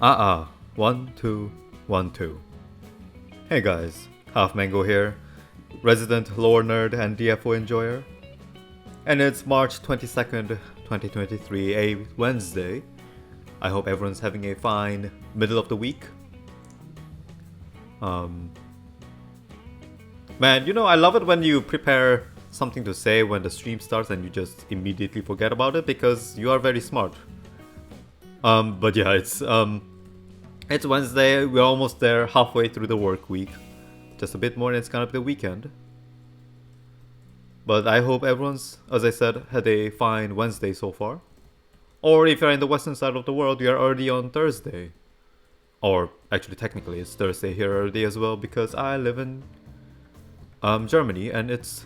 1, 2, 1, 2. Hey guys, halfmango here, resident lore nerd and DFO enjoyer. And it's March 22nd, 2023, a Wednesday. I hope everyone's having a fine middle of the week. Man, you know, I love it when you prepare something to say when the stream starts and you just immediately forget about it because you are very smart. But yeah, it's Wednesday, we're almost there, halfway through the work week. Just a bit more and it's gonna be the weekend. But I hope everyone's, as I said, had a fine Wednesday so far. Or if you're in the western side of the world, you're already on Thursday. Or actually technically it's Thursday here already as well because I live in Germany and it's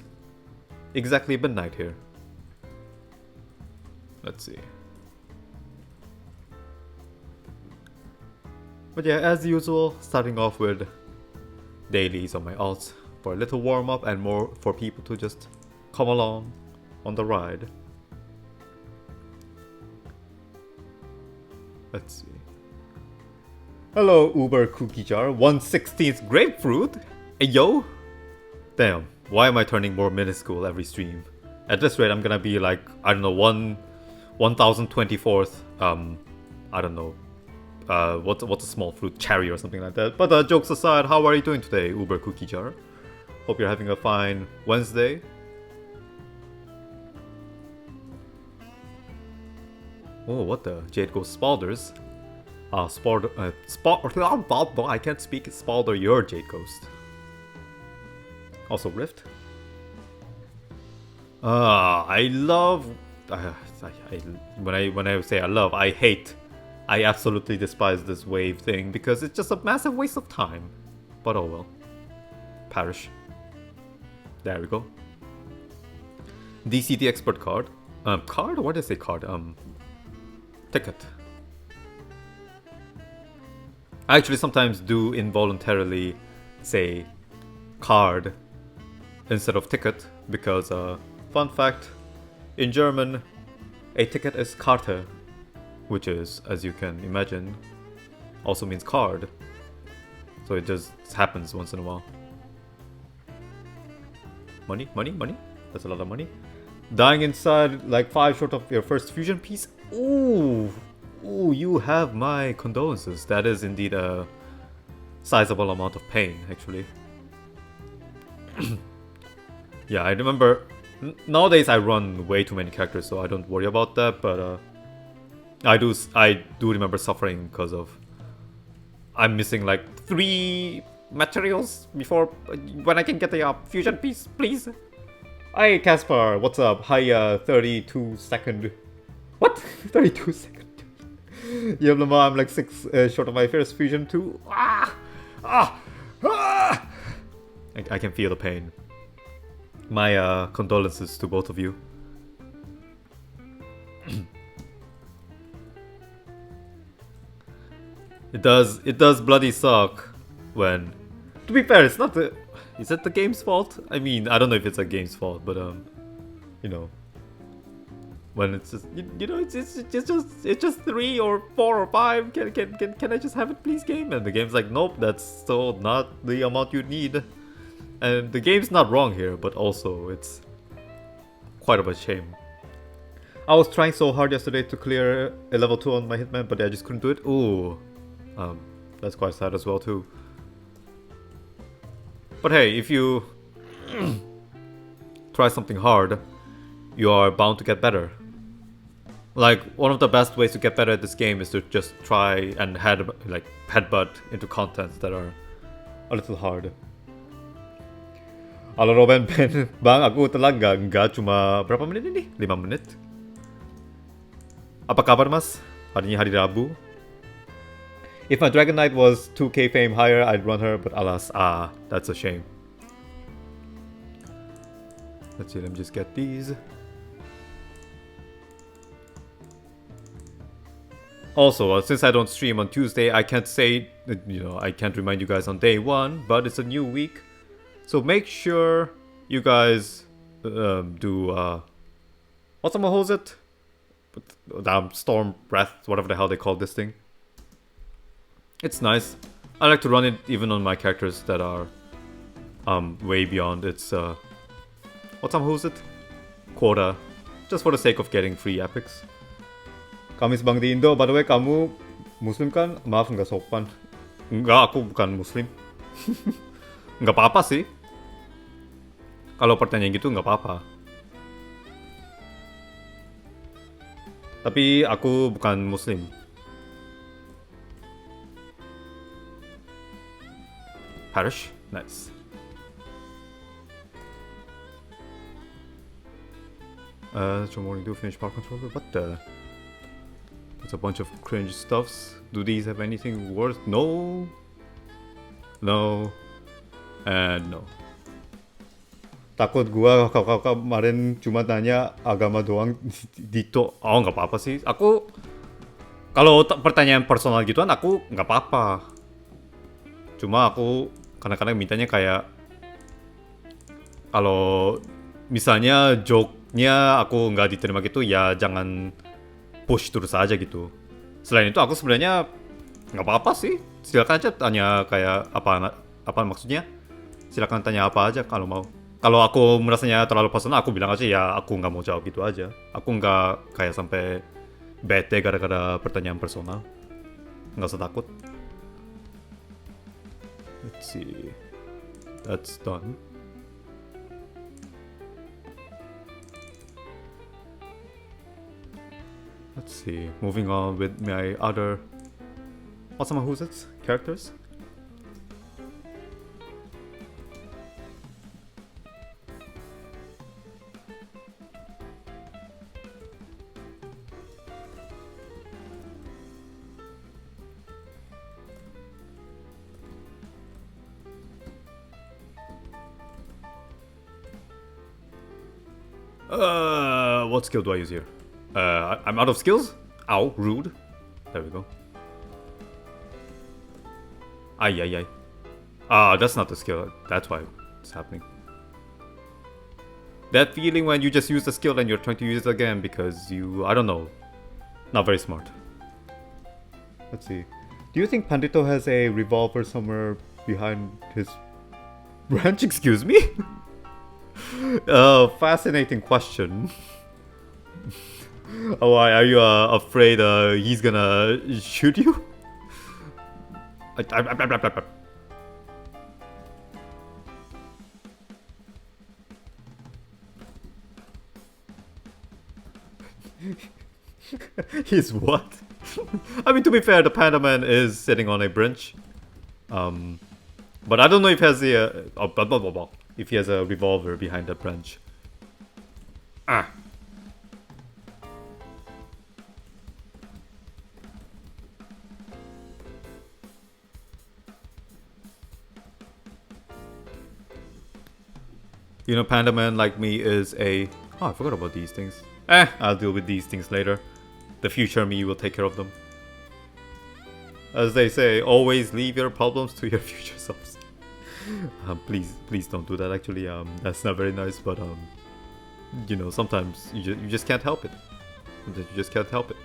exactly midnight here. Let's see. But yeah, as usual, starting off with dailies on my alts for a little warm up and more for people to just come along on the ride. Let's see. Hello, Uber Cookie Jar, 1/16th grapefruit. Hey yo! Damn, why am I turning more minuscule every stream? At this rate, I'm gonna be like, I don't know, 1024th, I don't know, what's a small fruit, cherry or something like that. But jokes aside, how are you doing today, Uber Cookie Jar? Hope you're having a fine Wednesday. Oh, what the? Jade Ghost Spalders. I can't speak. Spalder your Jade Ghost. Also Rift. I love. When I say I love, I hate. I absolutely despise this wave thing because it's just a massive waste of time. But oh well. Parish. There we go. DCT expert card. Card? What did I say card? Ticket. I actually sometimes do involuntarily say card instead of ticket because, fun fact, in German, a ticket is Karte, which is, as you can imagine, also means card. So it just happens once in a while. Money, money, money. That's a lot of money. Dying inside like 5 short of your first fusion piece. Ooh, ooh, you have my condolences. That is indeed a sizable amount of pain, actually. Yeah, I remember. Nowadays, I run way too many characters, so I don't worry about that. But I do remember suffering because of I'm missing like 3 materials before when I can get a fusion piece, please. Hi, Caspar. What's up? Hi, 32 second. What? 32 second. Yeah, I'm like 6 short of my first fusion too. I can feel the pain. My condolences to both of you. It does bloody suck when. To be fair, it's not the. Is it the game's fault? I mean, I don't know if it's a game's fault, but you know, when it's just you know it's just 3 or 4 or 5. Can I just have it, please, game? And the game's like, nope, that's still not the amount you need. And the game's not wrong here, but also it's quite of a shame. I was trying so hard yesterday to clear a level 2 on my Hitman, but I just couldn't do it. Ooh, that's quite sad as well too. But hey, if you try something hard, you are bound to get better. Like, one of the best ways to get better at this game is to just try and headbutt into contents that are a little hard. Halo Robin Ben, bang, aku telah enggak cuma berapa menit ini? 5 menit. Apa kabar, Mas? Hari ini hari Rabu. If my Dragon Knight was 2k fame higher, I'd run her, but alas, that's a shame. Let's see, let me just get these. Also, since I don't stream on Tuesday, I can't say, you know, I can't remind you guys on day 1, but it's a new week. So make sure you guys do, what's it? Storm Breath, whatever the hell they call this thing. It's nice. I like to run it even on my characters that are way beyond its who's it? Quota. Just for the sake of getting free epics. Kami sebang di Indo, by the way, kamu Muslim kan? Maaf nggak sopan. Enggak, aku bukan Muslim. Nggak apa-apa sih. Kalau pertanyaan gitu nggak apa-apa. Tapi aku bukan Muslim. Parish? Nice. Tomorrow do finish power controller. What the? It's a bunch of cringe stuffs. Do these have anything worth? No. No. And no. Takut gua kakak kemarin cuma tanya agama doang dito. Oh nggak apa-apa sih. Aku kalau pertanyaan personal gituan aku nggak apa-apa. Cuma aku kadang-kadang mintanya kayak kalau misalnya joke-nya aku nggak diterima gitu ya jangan push terus aja gitu. Selain itu aku sebenarnya nggak apa-apa sih. Silakan aja tanya kayak apa maksudnya. Silakan tanya apa aja kalau mau. Kalau aku merasanya terlalu personal aku bilang aja ya aku nggak mau jawab gitu aja. Aku nggak kayak sampai bete gara-gara pertanyaan personal. Nggak usah takut. Let's see. That's done. Let's see. Moving on with my other who's it? Characters. What skill do I use here? I'm out of skills? Ow, rude. There we go. Ay. That's not the skill. That's why it's happening. That feeling when you just use the skill and you're trying to use it again because I don't know. Not very smart. Let's see. Do you think Pandito has a revolver somewhere behind his branch? Excuse me? Fascinating question. Oh, are you afraid he's gonna shoot you? He's what? I mean, to be fair, the Panda Man is sitting on a branch. But I don't know if he has if he has a revolver behind that branch. Ah. You know, Panda Man, like me, is a... Oh, I forgot about these things. I'll deal with these things later. The future me will take care of them. As they say, always leave your problems to your future selves. Please don't do that, actually. That's not very nice, but, you know, sometimes you just can't help it. You just can't help it.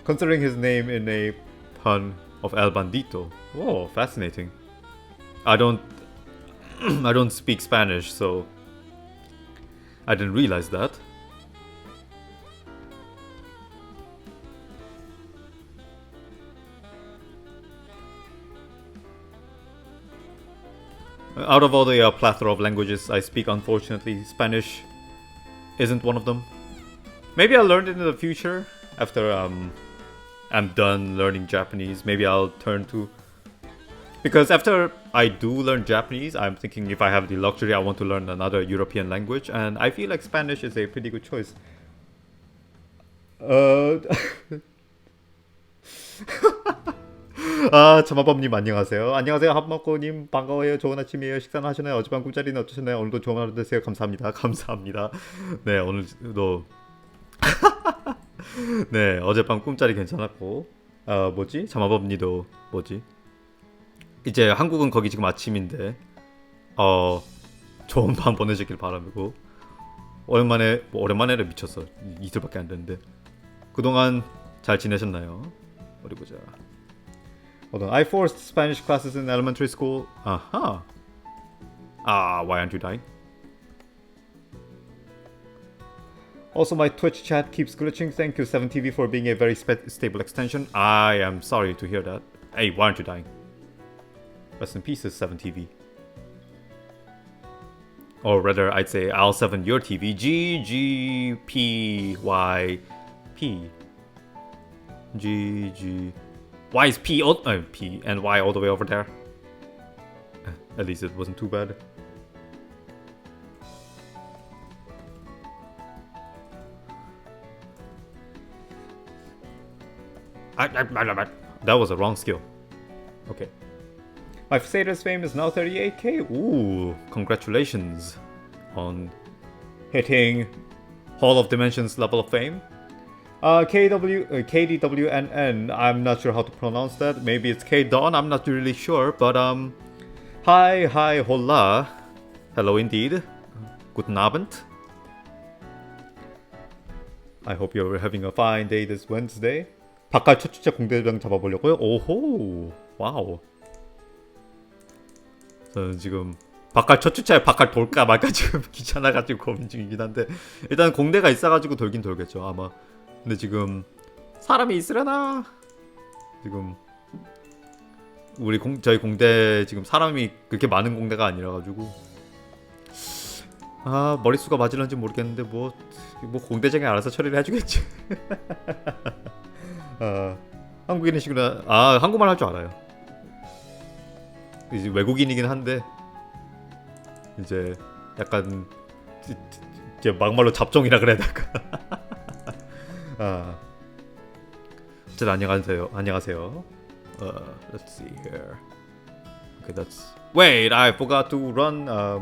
Considering his name in a pun of El Bandito. Oh, fascinating. I don't speak Spanish, so I didn't realize that. Out of all the plethora of languages I speak, unfortunately, Spanish isn't one of them. Maybe I'll learn it in the future after I'm done learning Japanese. Maybe I'll turn to... Because after I do learn Japanese, I'm thinking if I have the luxury, I want to learn another European language, and I feel like Spanish is a pretty good choice. 자마법님 안녕하세요. 안녕하세요. 합먹고님 반가워요. 좋은 아침이에요. 식사는 하셨나요? 어젯밤 꿈자리는 어떠셨나요? 오늘도 좋은 하루 되세요. 감사합니다. 감사합니다. 네, 오늘도 네, 어젯밤 꿈자리 괜찮았고 자마법님도 이제 한국은 거기 지금 아침인데 좋은 밤 보내시길 바라고 오랜만에를 미쳤어. 이틀밖에 안 됐는데 그동안 잘 지내셨나요? 어디 보자. Hold on. I forced Spanish classes in elementary school. Uh-huh. Why aren't you dying? Also, my Twitch chat keeps glitching. Thank you, 7TV, for being a very stable extension. I am sorry to hear that. Hey, why aren't you dying? Rest in pieces, 7TV. Or rather, I'd say I'll 7 your TV. G, G, P, Y, P. G, G. Why is P, P and Y all the way over there? At least it wasn't too bad. That was a wrong skill. Okay. My Satyrs fame is now 38k. Ooh, congratulations on hitting Hall of Dimensions level of fame. KDWNN, I'm not sure how to pronounce that. Maybe it's K-Dawn, I'm not really sure. But hi, hola. Hello indeed. Guten Abend. I hope you're having a fine day this Wednesday. 바깥 첫 주째 공대장 잡아보려고요? 오호, 와우. 저는 지금 바깥 첫 주차에 바깥 돌까 말까 지금 귀찮아가지고 고민 중이긴 한데 일단 공대가 있어가지고 돌긴 돌겠죠 아마. 근데 지금 사람이 있으려나? 지금 저희 공대 지금 사람이 그렇게 많은 공대가 아니라가지고 머릿수가 맞을런지 모르겠는데 뭐 공대장이 알아서 처리를 해주겠지. 한국인이시구나. 한국말 할 줄 알아요. 이제 외국인이긴 한데 이제 약간 이제 막말로 잡종이라 그래야 될까. 어쨌든 안녕하세요. Let's see here. Okay, that's. Wait, I forgot to run. I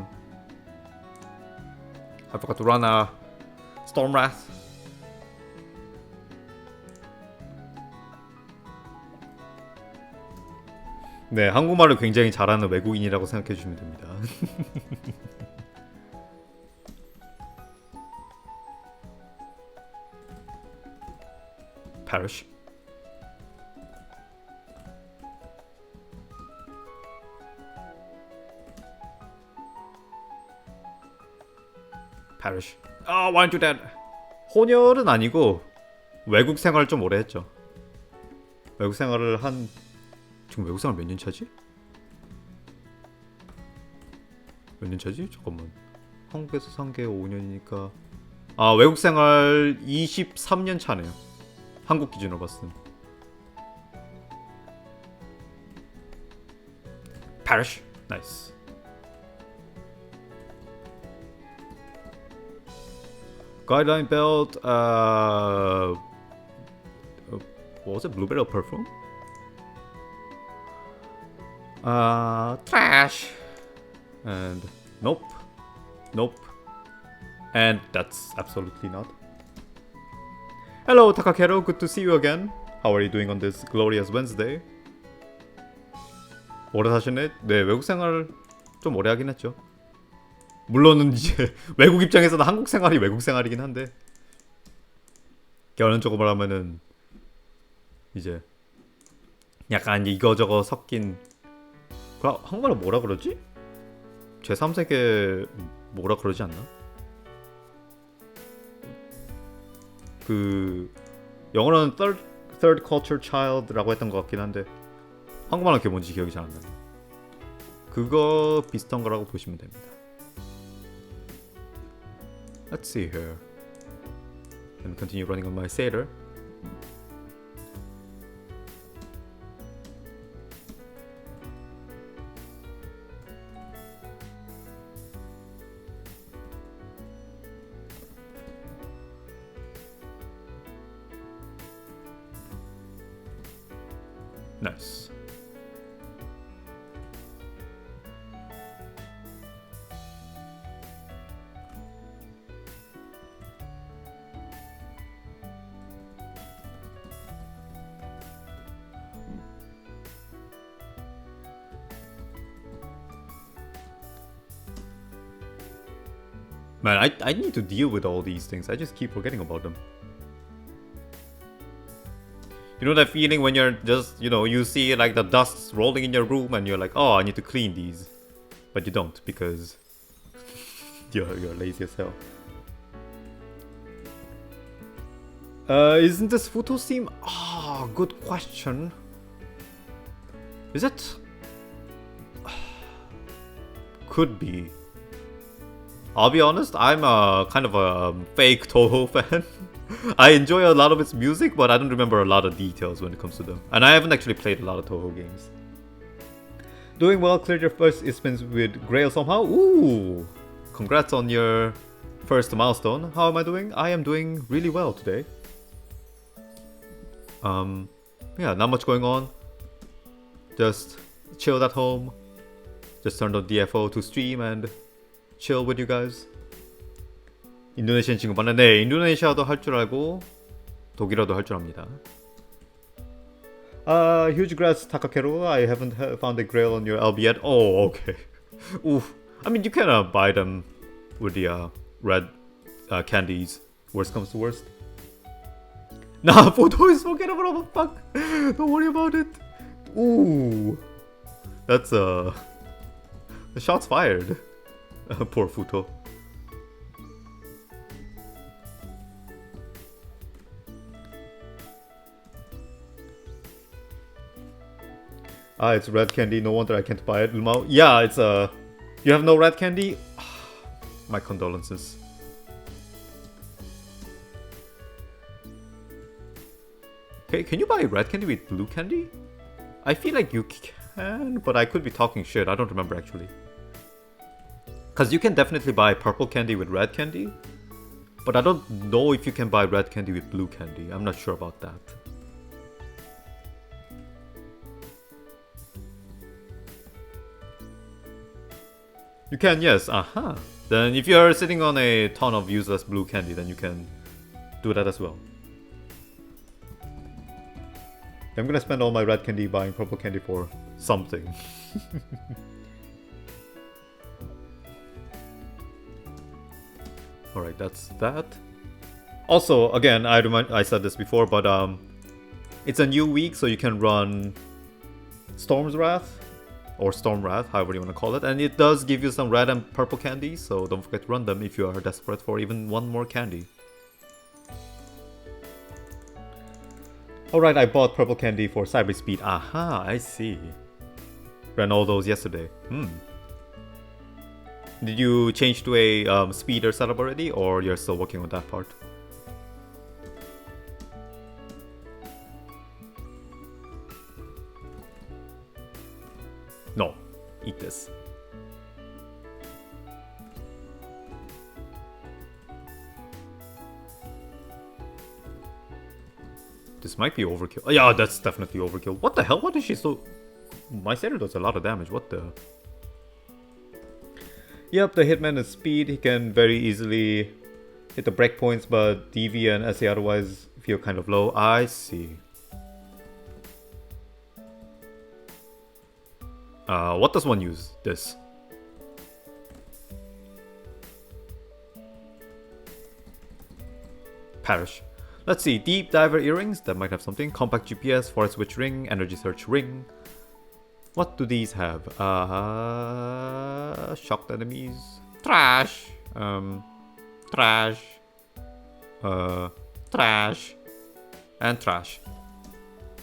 forgot to run Stormwrath. 네, 한국말을 굉장히 잘하는 외국인이라고 생각해 주시면 됩니다. Parish. Parish. Why aren't you dead? 혼혈은 아니고 외국 생활을 좀 오래 했죠. 외국 생활을 지금 외국 생활 몇 년 차지? 몇 년 차지? 잠깐만. 한국에서 산 게 5년이니까 외국 생활 23년 차네요. 한국 기준으로 봤을 때. Parish. Nice. Guideline belt. What was it? Blueberry perfume? Trash. And nope. And that's absolutely not. Hello, Takakero. Good to see you again. How are you doing on this glorious Wednesday? 오래 사시네? 네, 외국 생활 좀 오래 하긴 했죠. 물론은 이제 외국 입장에서는 한국 생활이 외국 생활이긴 한데 결론적으로 말하면은 이제 약간 이거저거 섞인 한국말로 뭐라 그러지? 제3세계 뭐라 그러지 않나? 영어로는 third culture child라고 했던 것 같긴 한데 한국말은 그게 뭔지 기억이 잘 안 나요. 그거 비슷한 거라고 보시면 됩니다. Let's see here. Let me continue running on my Satyr. Nice. Man, I need to deal with all these things. I just keep forgetting about them. You know that feeling when you're just, you see like the dust rolling in your room and you're like, oh, I need to clean these. But you don't because you're lazy as hell. Isn't this photo theme? Ah, good question. Is it? Could be. I'll be honest, I'm a kind of a fake Toho fan. I enjoy a lot of its music, but I don't remember a lot of details when it comes to them. And I haven't actually played a lot of Toho games. Doing well, cleared your first spins with Grail somehow. Ooh! Congrats on your first milestone. How am I doing? I am doing really well today. Yeah, not much going on. Just chilled at home. Just turned on DFO to stream and chill with you guys. 인도네시안 친구 봤나? 네, 인도네시아도 할 줄 알고 독일어도 할 줄 압니다. Huge grass Takakeru. I haven't found a grail on your LB yet. Oh, okay. Oof. I mean, you can buy them with the red candies. Worst comes to worst. Nah, photo is forgettable. Fuck. Don't worry about it. Ooh. That's the shots fired. Poor Futo. Ah, it's red candy. No wonder I can't buy it. Lumao. Yeah, it's you have no red candy? My condolences. Okay, can you buy red candy with blue candy? I feel like you can, but I could be talking shit. I don't remember actually. Because you can definitely buy purple candy with red candy, but I don't know if you can buy red candy with blue candy. I'm not sure about that. You can, yes. Aha. Then if you're sitting on a ton of useless blue candy, then you can do that as well. I'm gonna spend all my red candy buying purple candy for something. Alright, that's that. Also, again, I said this before, but it's a new week, so you can run Storm's Wrath, or Storm Wrath, however you want to call it, and it does give you some red and purple candy, so don't forget to run them if you are desperate for even one more candy. Alright, I bought purple candy for cyber speed. Aha, I see. Ran all those yesterday. Did you change to a speeder setup already, or you're still working on that part? No, eat this. This might be overkill. Oh, yeah, that's definitely overkill. What the hell? What is she so... My satyr does a lot of damage. What the... Yep, the hitman is speed. He can very easily hit the breakpoints, but DV and SA otherwise feel kind of low. I see. What does one use? This. Parish. Let's see. Deep Diver earrings. That might have something. Compact GPS, Forest Witch ring, Energy Search ring. What do these have? Shocked enemies. Trash. Trash. Trash. And trash.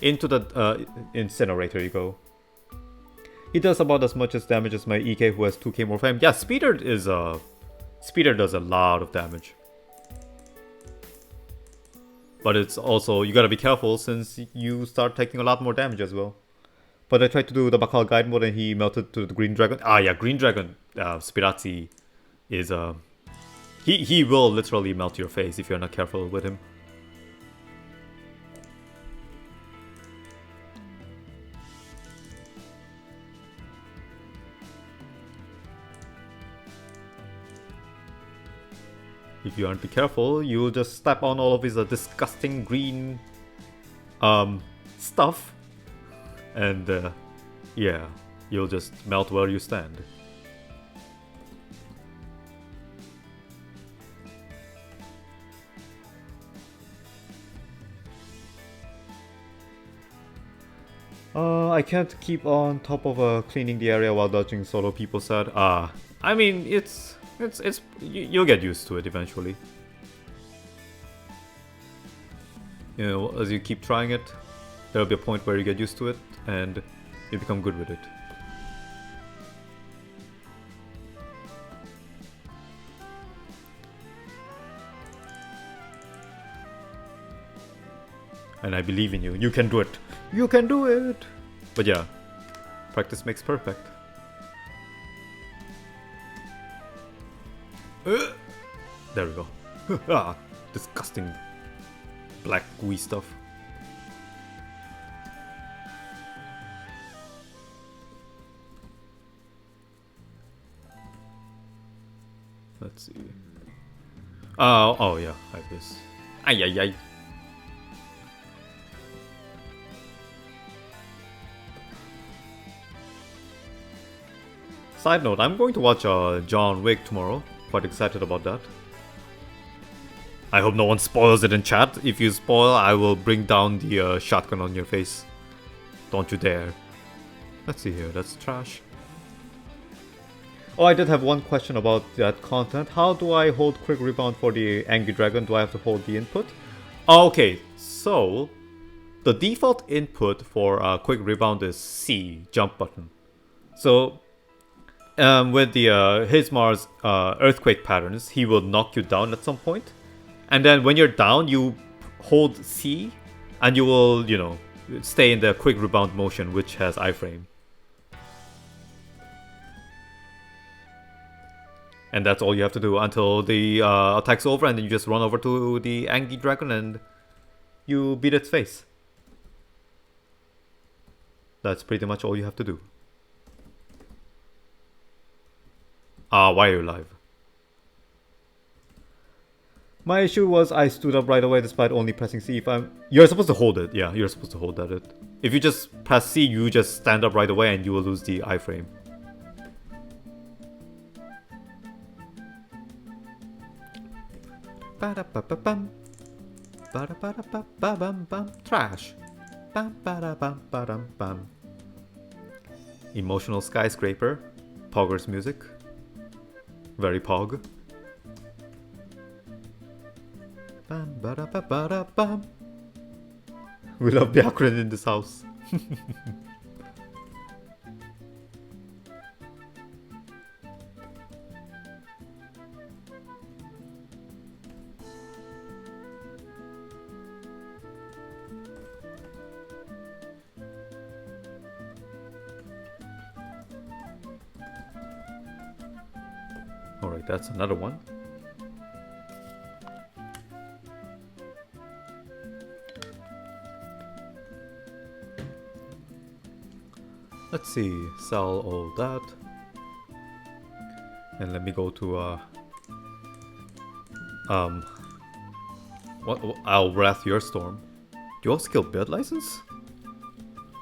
Into the incinerator you go. He does about as much as damage as my EK who has 2k more fame. Yeah, Speeder is Speeder does a lot of damage. But it's also, you gotta be careful since you start taking a lot more damage as well. But I tried to do the Bakal guide mode and he melted to the Green Dragon. Ah yeah, Green Dragon Spirazzi is he will literally melt your face if you're not careful with him. If you aren't be careful, you'll just step on all of his disgusting green stuff. And yeah, you'll just melt where you stand. I can't keep on top of cleaning the area while dodging solo, people said. I mean, you'll get used to it eventually. You know, as you keep trying it, there'll be a point where you get used to it and you become good with it. And I believe in you. You can do it. You can do it. But yeah, practice makes perfect. There we go. Disgusting black gooey stuff. Let's see. Oh yeah, I have this. Ay ay ay. Side note, I'm going to watch John Wick tomorrow. Quite excited about that. I hope no one spoils it in chat. If you spoil, I will bring down the shotgun on your face. Don't you dare. Let's see here, that's trash. Oh, I did have one question about that content. How do I hold quick rebound for the Angry Dragon? Do I have to hold the input? Okay, so the default input for quick rebound is C, jump button. So with the Hismar's earthquake patterns, he will knock you down at some point. And then when you're down, you hold C and you will, you know, stay in the quick rebound motion, which has iframe. And that's all you have to do until the attack's over, and then you just run over to the Angry Dragon and you beat its face. That's pretty much all you have to do. Why are you live? My issue was I stood up right away despite only pressing C. You're supposed to hold it. Yeah, you're supposed to hold that. If you just press C, you just stand up right away and you will lose the iframe. Ba-da-ba-ba-bum. Ba-da-ba-da-ba-ba-bum-bum. Trash. Bam-ba-da-bum-ba-dum-bum. Emotional skyscraper. Pogger's music. Very pog. Bam, ba-da-ba-ba-da-bum. We love Byakuren in this house. Alright, that's another one. Let's see, sell all that. And let me go to I'll Wrath Your Storm. Dual skill build license?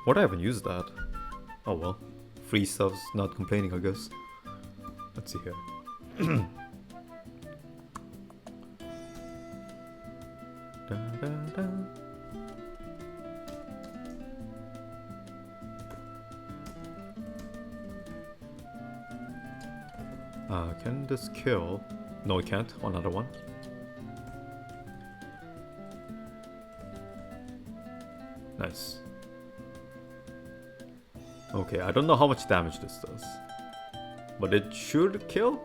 What, I haven't used that. Oh well. Free stuff's not complaining, I guess. Let's see here. Da, da, da. Can this kill? No, it can't. Another one. Nice. Okay, I don't know how much damage this does, but it should kill.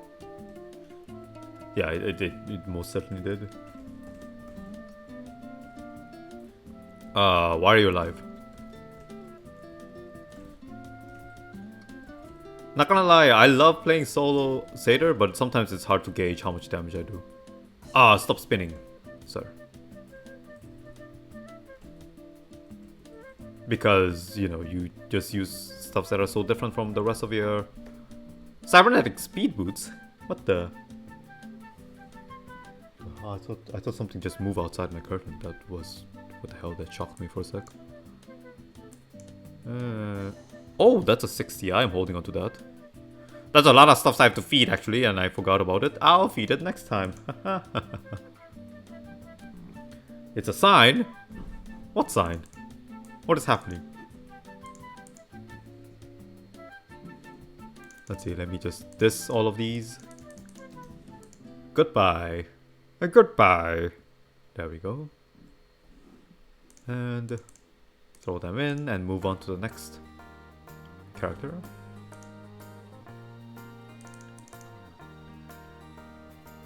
Yeah, it did. It most certainly did. Why are you alive? Not gonna lie, I love playing solo Seder, but sometimes it's hard to gauge how much damage I do. Stop spinning, sir. Because, you know, you just use stuffs that are so different from the rest of your... Cybernetic speed boots? What the... I thought something just moved outside my curtain. That was... What the hell, that shocked me for a sec. Oh, that's a 60. I'm holding on to that. That's a lot of stuff I have to feed, actually, and I forgot about it. I'll feed it next time. It's a sign? What sign? What is happening? Let's see, let me just diss all of these. Goodbye. Goodbye. There we go. And throw them in and move on to the next character.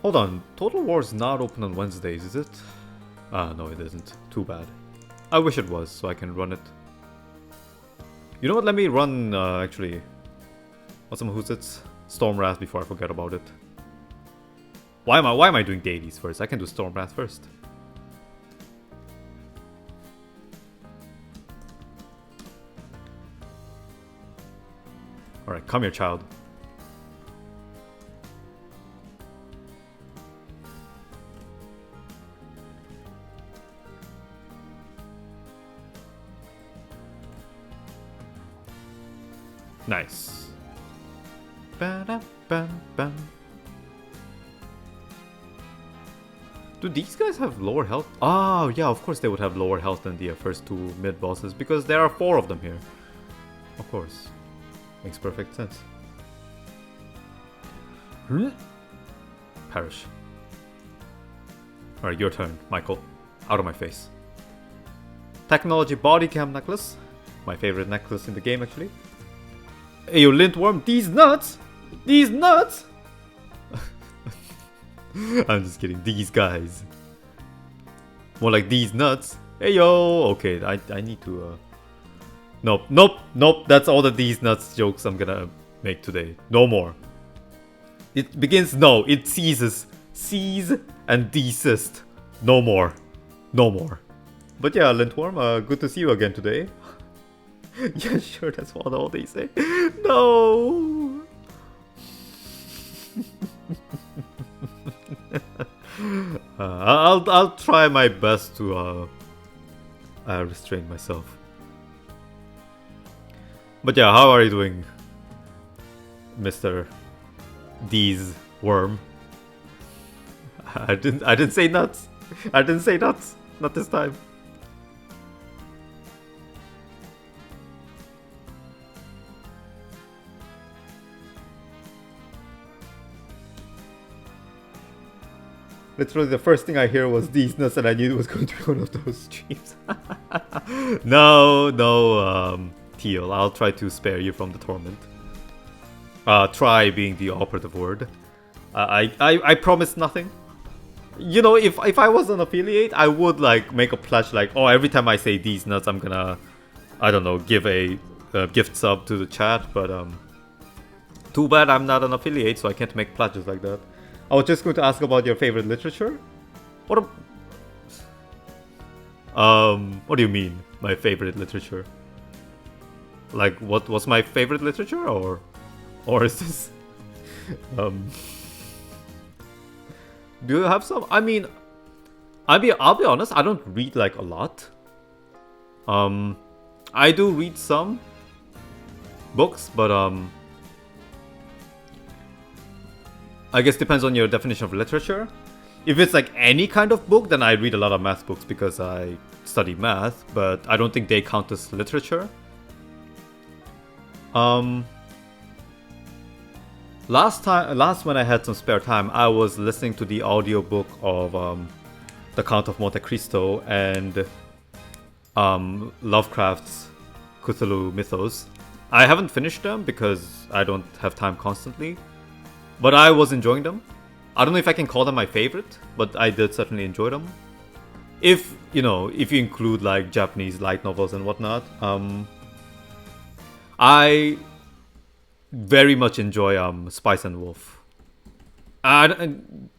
Hold on, Total War is not open on Wednesdays, is it? Ah, no it isn't. Too bad. I wish it was, so I can run it. You know what, let me run, actually... What's some who's it? Stormwrath before I forget about it. Why am I doing dailies first? I can do Stormwrath first. Alright, come here, child. Nice. Ba-da-bam-bam. Do these guys have lower health? Oh, yeah, of course they would have lower health than the first two mid-bosses, because there are 4 of them here. Of course. Makes perfect sense. Perish. Alright, your turn, Michael. Out of my face. Technology body cam necklace. My favorite necklace in the game, actually. Hey, yo, Lintworm, these nuts! These nuts! I'm just kidding, these guys. More like these nuts. Hey, yo! Okay, I need to, Nope, that's all the these nuts jokes I'm gonna make today. No more. It begins, no, it ceases. Cease and desist. No more. No more. But yeah, Lintworm, good to see you again today. Yeah, sure, that's what all they say. No! I'll try my best to restrain myself. But yeah, how are you doing, Mr. D's worm? I didn't say nuts. I didn't say nuts. Not this time. Literally the first thing I hear was these nuts and I knew it was going to be one of those streams. No, Teal, I'll try to spare you from the torment. Try being the operative word. I promise nothing. You know, if I was an affiliate, I would like make a pledge like, oh, every time I say these nuts, I'm gonna, I don't know, give a gift sub to the chat, but too bad I'm not an affiliate, so I can't make pledges like that. I was just going to ask about your favorite literature. What do you mean, my favorite literature? Like, what was my favorite literature, or is this... Do you have some? I mean, I'll be honest, I don't read like a lot. I do read some books, but I guess depends on your definition of literature. If it's like any kind of book, then I read a lot of math books because I study math, but I don't think they count as literature. Last when I had some spare time, I was listening to the audiobook of The Count of Monte Cristo and Lovecraft's Cthulhu Mythos. I haven't finished them because I don't have time constantly, but I was enjoying them. I don't know if I can call them my favorite, but I did certainly enjoy them. If you include like Japanese light novels and whatnot, I very much enjoy Spice and Wolf, and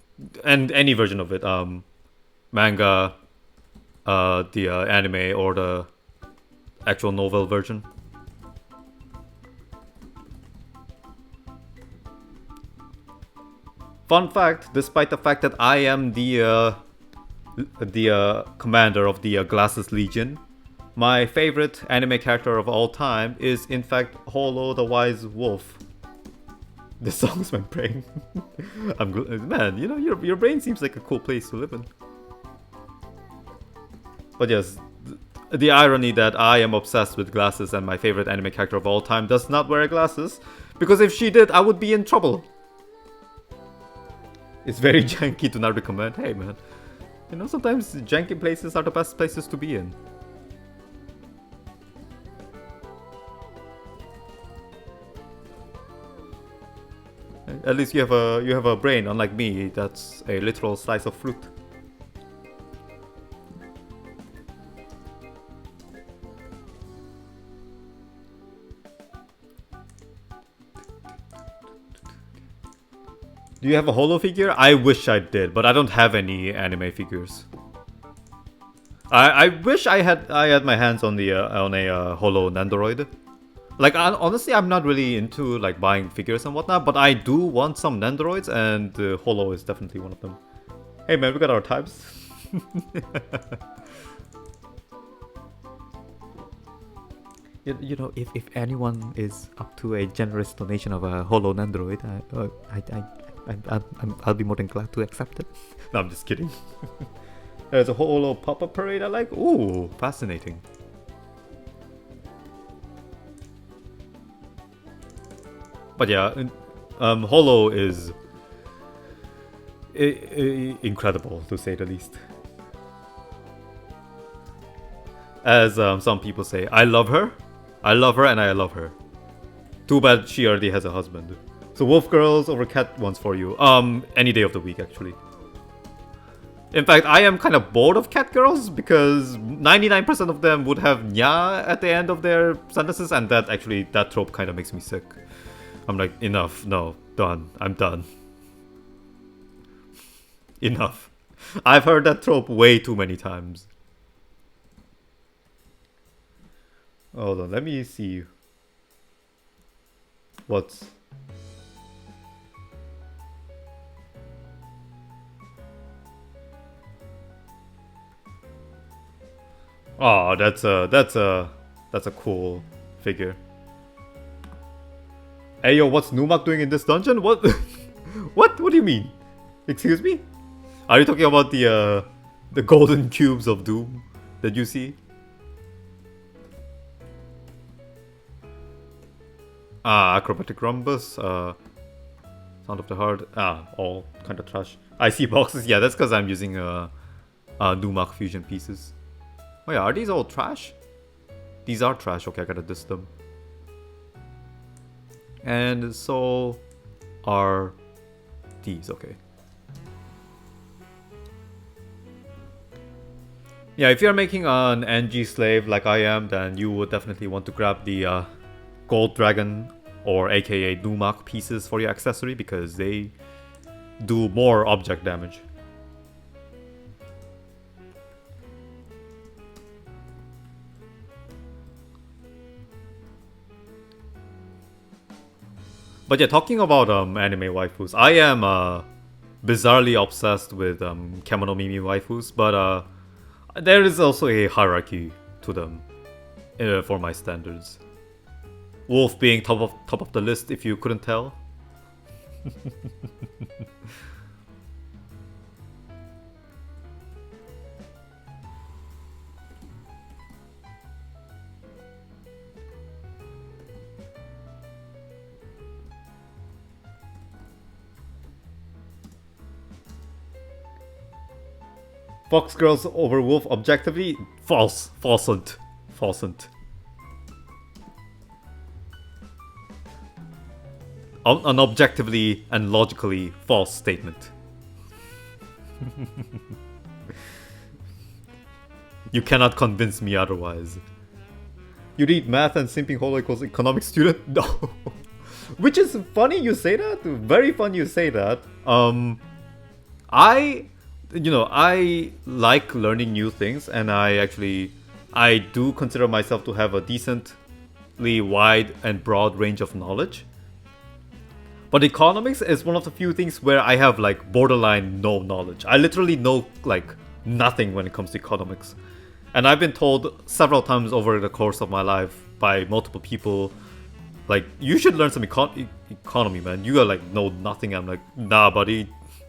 any version of it, manga, the anime, or the actual novel version. Fun fact: despite the fact that I am the commander of the Glasses Legion, my favorite anime character of all time is in fact Holo the Wise Wolf. The song's my brain. I'm good, man. You know, your brain seems like a cool place to live in. But yes, the irony that I am obsessed with glasses and my favorite anime character of all time does not wear glasses, Because if she did, I would be in trouble. It's very janky to not recommend. Hey man, you know, sometimes janky places are the best places to be in. At least you have a brain, unlike me. That's a literal slice of fruit. Do you have a holo figure? I wish I did, but I don't have any anime figures. I wish I had my hands on a holo Nandoroid. Like honestly, I'm not really into like buying figures and whatnot, but I do want some Nandoroids, and holo is definitely one of them. Hey man, we got our types. You know, if anyone is up to a generous donation of a holo Nandroid, I'll be more than glad to accept it. No, I'm just kidding. There's a holo pop-up parade I like. Ooh, fascinating. But yeah, holo is incredible to say the least. As some people say, I love her and I love her. Too bad she already has a husband. So wolf girls over cat ones for you. Any day of the week actually. In fact, I am kind of bored of cat girls because 99% of them would have nya at the end of their sentences, and that trope kind of makes me sick. I'm like, enough, no, done, I'm done. Enough. I've heard that trope way too many times. Hold on, let me see. What's... Oh, that's a cool figure. Hey yo, what's Numak doing in this dungeon? What? What do you mean? Excuse me? Are you talking about the golden cubes of doom that you see? Acrobatic Rumbus, Sound of the Heart, all kind of trash. I see boxes, yeah, that's because I'm using Numak fusion pieces. Oh yeah, are these all trash? These are trash, okay, I gotta diss them. And so are these, okay. Yeah, if you're making an NG slave like I am, then you would definitely want to grab the Gold Dragon, or aka Numak pieces for your accessory, because they do more object damage. But yeah, talking about anime waifus, I am bizarrely obsessed with Kemono Mimi waifus, but there is also a hierarchy to them for my standards. Wolf being top of the list, if you couldn't tell. Fox girls over Wolf objectively? False. Falsent. Falsent. An objectively and logically false statement. You cannot convince me otherwise. You read math and simping holo equals economics student? No. Which is funny you say that. Very funny you say that. I like learning new things, and I do consider myself to have a decently wide and broad range of knowledge. But economics is one of the few things where I have like borderline no knowledge. I literally know like nothing when it comes to economics. And I've been told several times over the course of my life by multiple people, like, you should learn some economy, man. You are like, know nothing. I'm like, nah, buddy.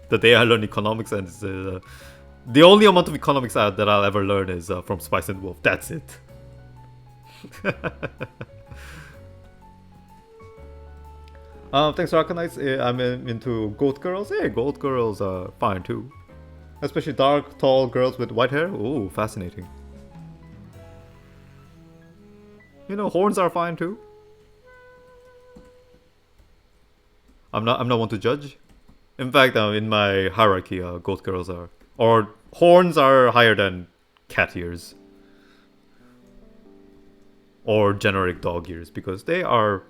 The day I learn economics, and the only amount of economics that I'll ever learn is from Spice and Wolf. That's it. Thanks, Arkanites. I'm into goat girls. Hey, goat girls are fine too. Especially dark, tall girls with white hair. Ooh, fascinating. You know, horns are fine too. I'm not one to judge. In fact, in my hierarchy, goat girls are, or horns are higher than cat ears, or generic dog ears, because they are.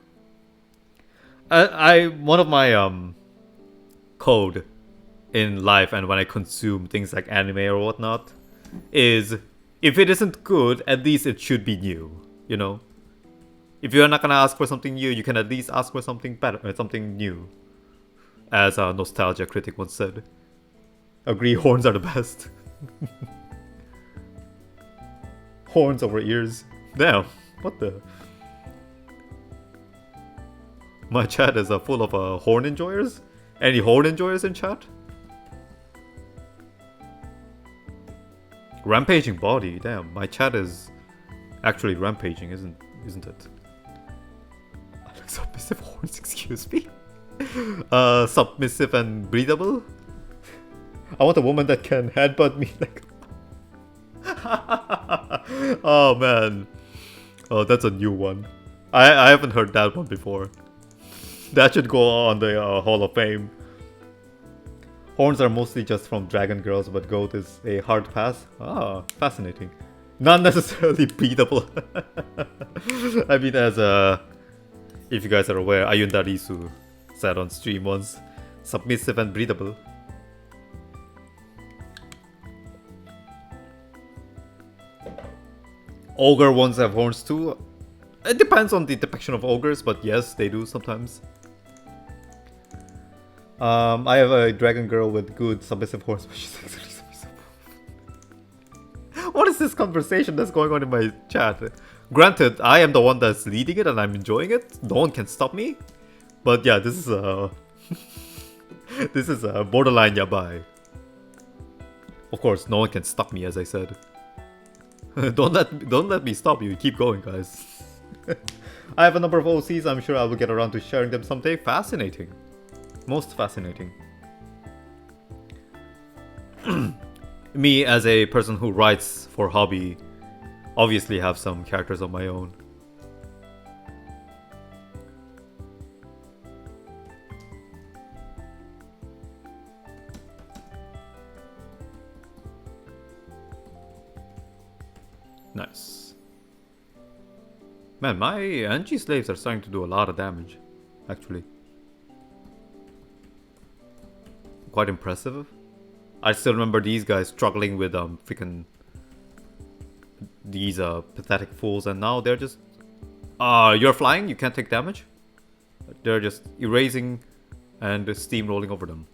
I one of my code in life and when I consume things like anime or whatnot is if it isn't good, at least it should be new. You know, if you're not gonna ask for something new, you can at least ask for something better, something new. As a nostalgia critic once said. Agree, horns are the best. Horns over ears. Damn, what the? My chat is full of horn enjoyers. Any horn enjoyers in chat? Rampaging body. Damn, my chat is actually rampaging, isn't it? I like submissive horns. Excuse me. Submissive and breathable. I want a woman that can headbutt me like. Oh man. Oh, that's a new one. I haven't heard that one before. That should go on the Hall of Fame. Horns are mostly just from Dragon Girls, but Goat is a hard pass. Ah, fascinating. Not necessarily beatable. I mean, as if you guys are aware, Ayun Darisu said on stream once, submissive and breathable. Ogre ones have horns too. It depends on the depiction of ogres, but yes, they do sometimes. I have a dragon girl with good submissive horns, but she's actually submissive. What is this conversation that's going on in my chat? Granted, I am the one that's leading it and I'm enjoying it. No one can stop me. But yeah, this is this is borderline yabai. Of course, no one can stop me, as I said. don't let me stop you. Keep going, guys. I have a number of OCs. I'm sure I will get around to sharing them someday. Fascinating. Most fascinating. Me, as a person who writes for hobby, obviously have some characters of my own. Nice. Man, my Angie slaves are starting to do a lot of damage, actually. Quite impressive. I still remember these guys struggling with freaking these pathetic fools, and now they're just you're flying, you can't take damage. They're just erasing and steamrolling over them.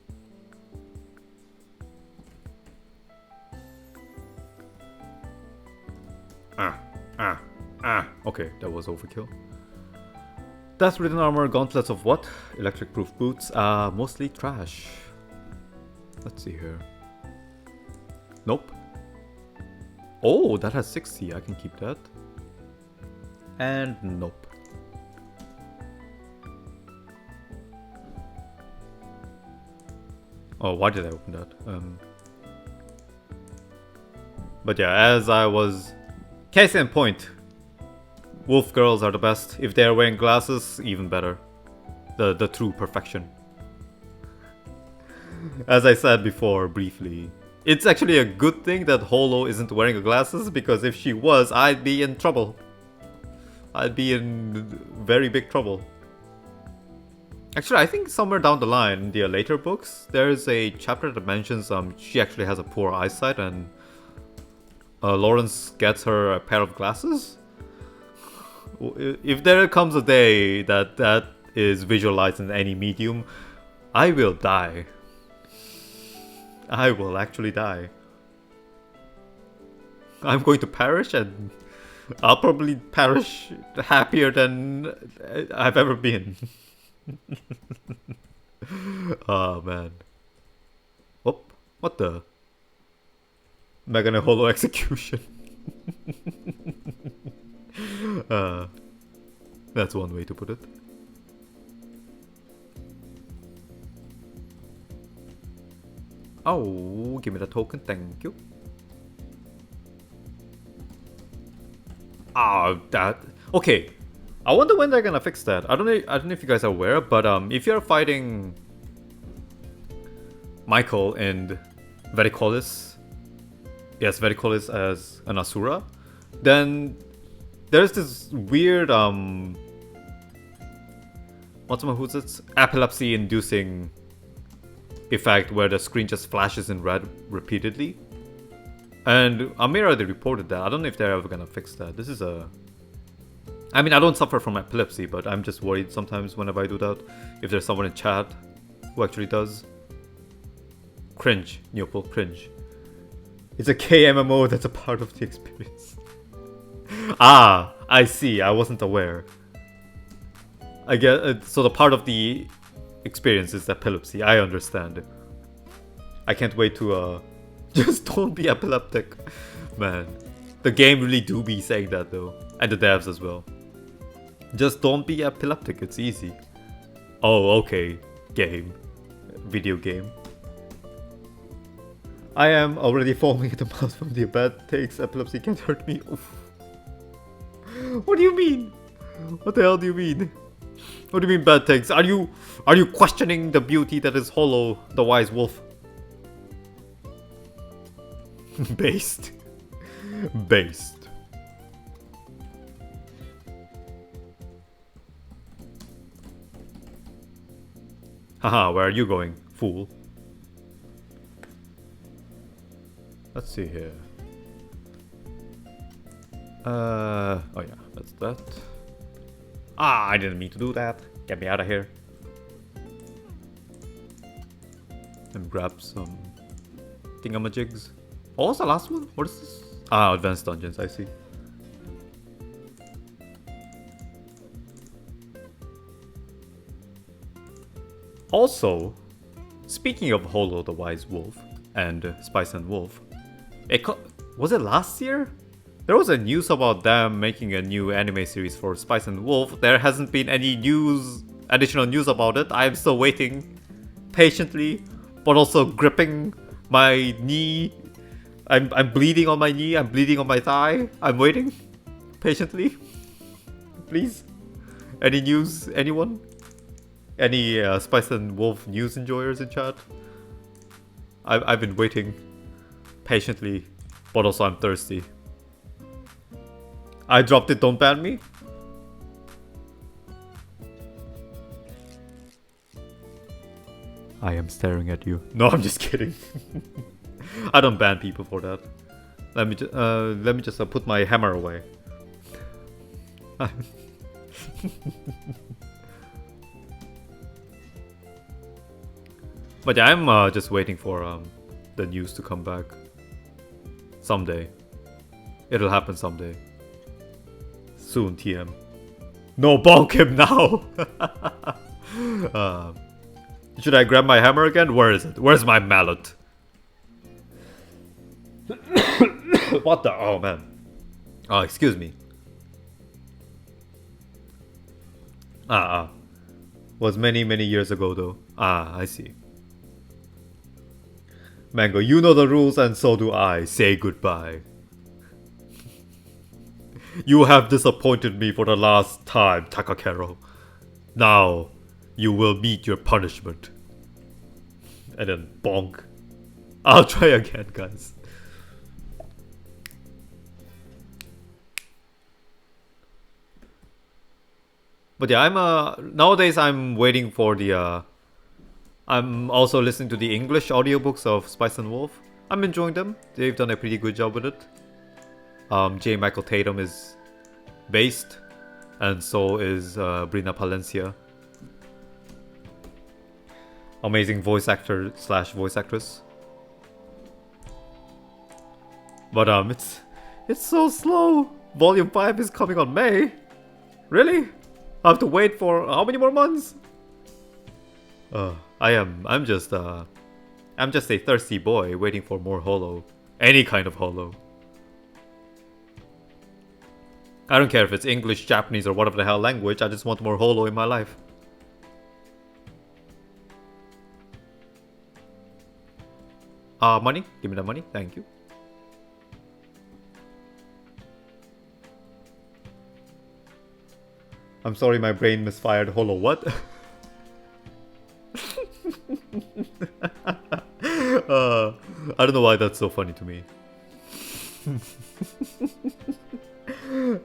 Okay, that was overkill. Death Ridden armor, gauntlets of what? Electric proof boots, mostly trash. Let's see here. Nope. Oh, that has 60. I can keep that. And nope. Oh, why did I open that? But yeah, as I was... Case in point. Wolf girls are the best. If they're wearing glasses, even better. The true perfection. As I said before, briefly, it's actually a good thing that Holo isn't wearing glasses, because if she was, I'd be in trouble. I'd be in very big trouble. Actually, I think somewhere down the line, in the later books, there's a chapter that mentions she actually has a poor eyesight, and Lawrence gets her a pair of glasses. If there comes a day that is visualized in any medium, I will die. I will actually die. I'm going to perish, and I'll probably perish happier than I've ever been. Oh man. Oh, what the? Megan and Holo execution. That's one way to put it. Oh, give me the token, thank you. Ah, that... Okay. I wonder when they're gonna fix that. I don't know if you guys are aware, but if you're fighting Michael and Vericolis, yes, Vericolis as an Asura, then there's this weird who's it? Epilepsy inducing effect where the screen just flashes in red repeatedly. And Amira, they reported that. I don't know if they're ever gonna fix that. This is a... I mean, I don't suffer from epilepsy, but I'm just worried sometimes whenever I do that. If there's someone in chat who actually does. Cringe, Neopol, cringe. It's a KMMO that's a part of the experience. Ah, I see. I wasn't aware. I get so the part of the experience is epilepsy. I understand. I can't wait to just don't be epileptic, man. The game really do be saying that though, and the devs as well. Just don't be epileptic. It's easy. Oh, okay. Game, video game. I am already foaming at the mouth from the bad takes. Epilepsy can't hurt me. Oof. What do you mean? What the hell do you mean? What do you mean bad takes? Are you questioning the beauty that is Hollow, the Wise Wolf? Based. Based. Haha, where are you going, fool? Let's see here. Oh yeah, that's that. Ah, I didn't mean to do that. Get me out of here. And grab some thingamajigs. Oh, what's the last one? What is this? Ah, advanced dungeons, I see. Also, speaking of Hollow the Wise Wolf and Spice and Wolf, was it last year? There was a news about them making a new anime series for Spice and Wolf. There hasn't been any additional news about it. I'm still waiting patiently, but also gripping my knee. I'm bleeding on my knee. I'm bleeding on my thigh. I'm waiting patiently. Please, any news? Anyone? Any Spice and Wolf news enjoyers in chat? I've been waiting patiently, but also I'm thirsty. I dropped it, don't ban me? I am staring at you. No, I'm just kidding. I don't ban people for that. Let me just put my hammer away. But yeah, I'm just waiting for the news to come back. Someday. It'll happen someday. Soon, TM. No, bonk him now! Should I grab my hammer again? Where is it? Where's my mallet? What the? Oh, man. Oh, excuse me. Was many, many years ago, though. Ah, I see. Mango, you know the rules and so do I. Say goodbye. You have disappointed me for the last time, Takakero. Now, you will meet your punishment. And then bonk. I'll try again, guys. But yeah, nowadays I'm waiting for the I'm also listening to the English audiobooks of Spice and Wolf. I'm enjoying them. They've done a pretty good job with it. J. Michael Tatum is based, and so is Brina Palencia. Amazing voice actor / voice actress. But it's so slow. Volume 5 is coming on May. Really? I have to wait for how many more months? I'm just a thirsty boy waiting for more Hollow. Any kind of Hollow. I don't care if it's English, Japanese, or whatever the hell language, I just want more Hollow in my life. Money. Give me the money. Thank you. I'm sorry, my brain misfired. Holo, what? I don't know why that's so funny to me.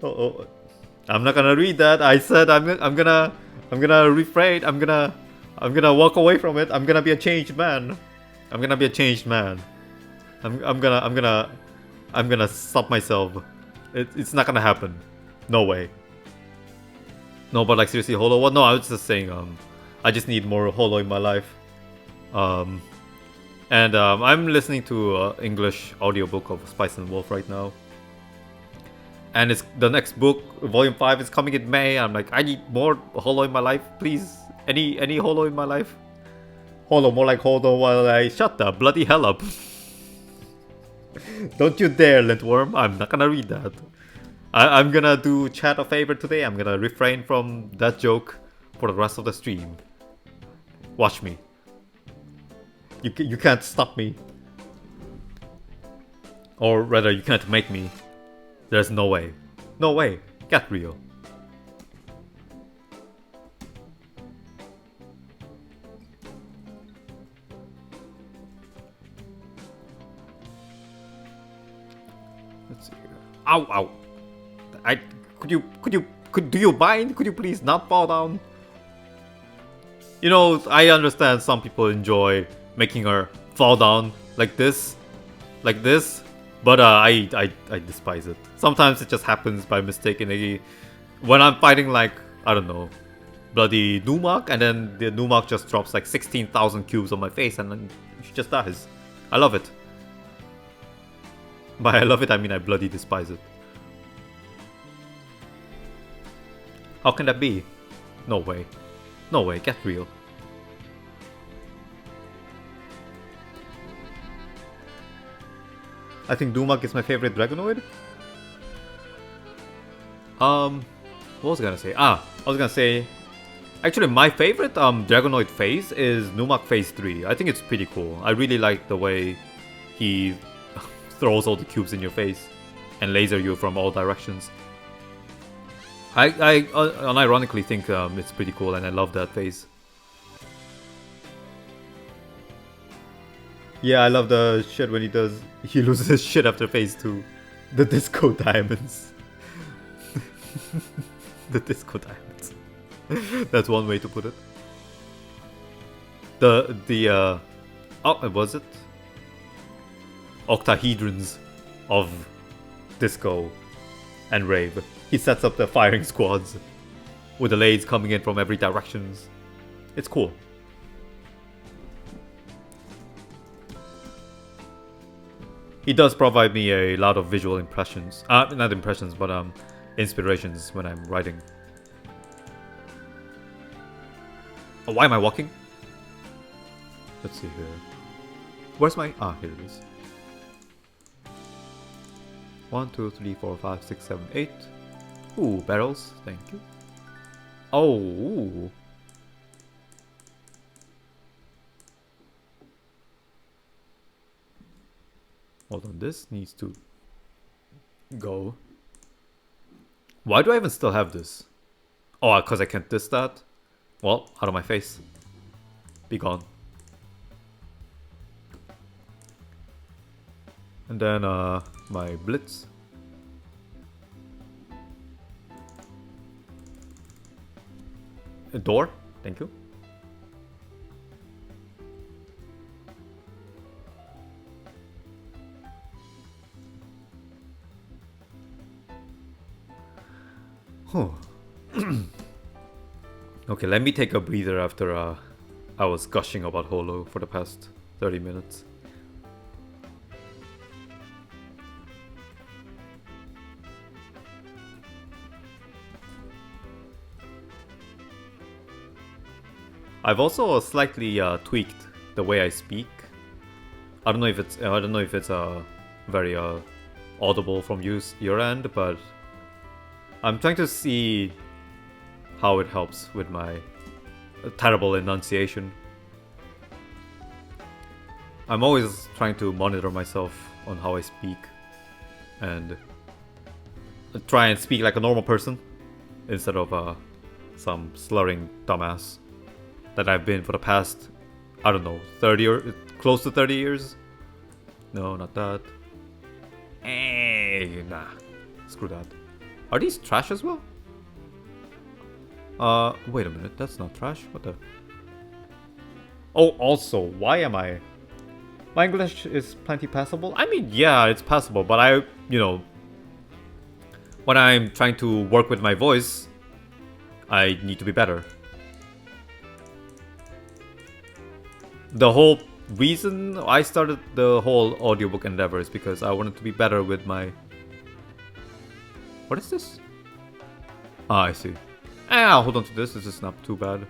Oh, I'm not gonna read that. I said I'm gonna refrain. I'm gonna walk away from it. I'm gonna be a changed man. I'm gonna be a changed man. I'm gonna stop myself. It's not gonna happen. No way. No, but like seriously, Holo. What? No, I was just saying. I just need more Holo in my life. And I'm listening to English audiobook of Spice and Wolf right now. And it's the next book, Volume 5, is coming in May. I'm like, I need more Holo in my life, please. Any Holo in my life? Holo, more like Holo while I shut the bloody hell up. Don't you dare, Lintworm. I'm not gonna read that. I'm gonna do chat a favor today. I'm gonna refrain from that joke for the rest of the stream. Watch me. You can't stop me. Or rather, you can't make me. There's no way. No way. Get real. Let's see here. Ow, ow. Do you mind? Could you please not fall down? You know, I understand some people enjoy making her fall down like this, but I despise it. Sometimes it just happens by mistake. When I'm fighting like, I don't know, bloody Numak, and then the Numak just drops like 16,000 cubes on my face, and then she just dies. I love it. By I love it, I mean I bloody despise it. How can that be? No way. No way, get real. I think Dumak is my favorite Dragonoid. What was I gonna say? I was gonna say, actually my favorite Dragonoid phase is Numak phase 3. I think it's pretty cool. I really like the way he throws all the cubes in your face and laser you from all directions. I unironically think it's pretty cool, and I love that phase. Yeah, I love the shit when he loses his shit after phase 2. The disco diamonds. The disco diamonds. That's one way to put it. Was it? Octahedrons of disco and rave. He sets up the firing squads with the lades coming in from every direction. It's cool. He does provide me a lot of visual impressions. Not impressions, but inspirations when I'm writing. Oh, why am I walking? Let's see here. Where's my... here it is. 1, 2, 3, 4, 5, 6, 7, 8. Ooh, barrels. Thank you. Oh, ooh. Hold on, this needs to go. Why do I even still have this? Oh, because I can't diss that? Well, out of my face. Be gone. And then, my blitz. A door, thank you. Huh. Okay, let me take a breather after I was gushing about Holo for the past 30 minutes. I've also slightly tweaked the way I speak. I don't know if it's very audible from your end, but I'm trying to see how it helps with my terrible enunciation. I'm always trying to monitor myself on how I speak and try and speak like a normal person instead of some slurring dumbass that I've been for the past, I don't know, 30 or close to 30 years. No, not that. Nah, screw that. Are these trash as well? Wait a minute, that's not trash. What the? Oh, also, why am I? My English is plenty passable. I mean, yeah, it's passable, but you know, when I'm trying to work with my voice, I need to be better. The whole reason I started the whole audiobook endeavor is because I wanted to be better with my... What is this? Ah, I see. I'll hold on to this. This is not too bad.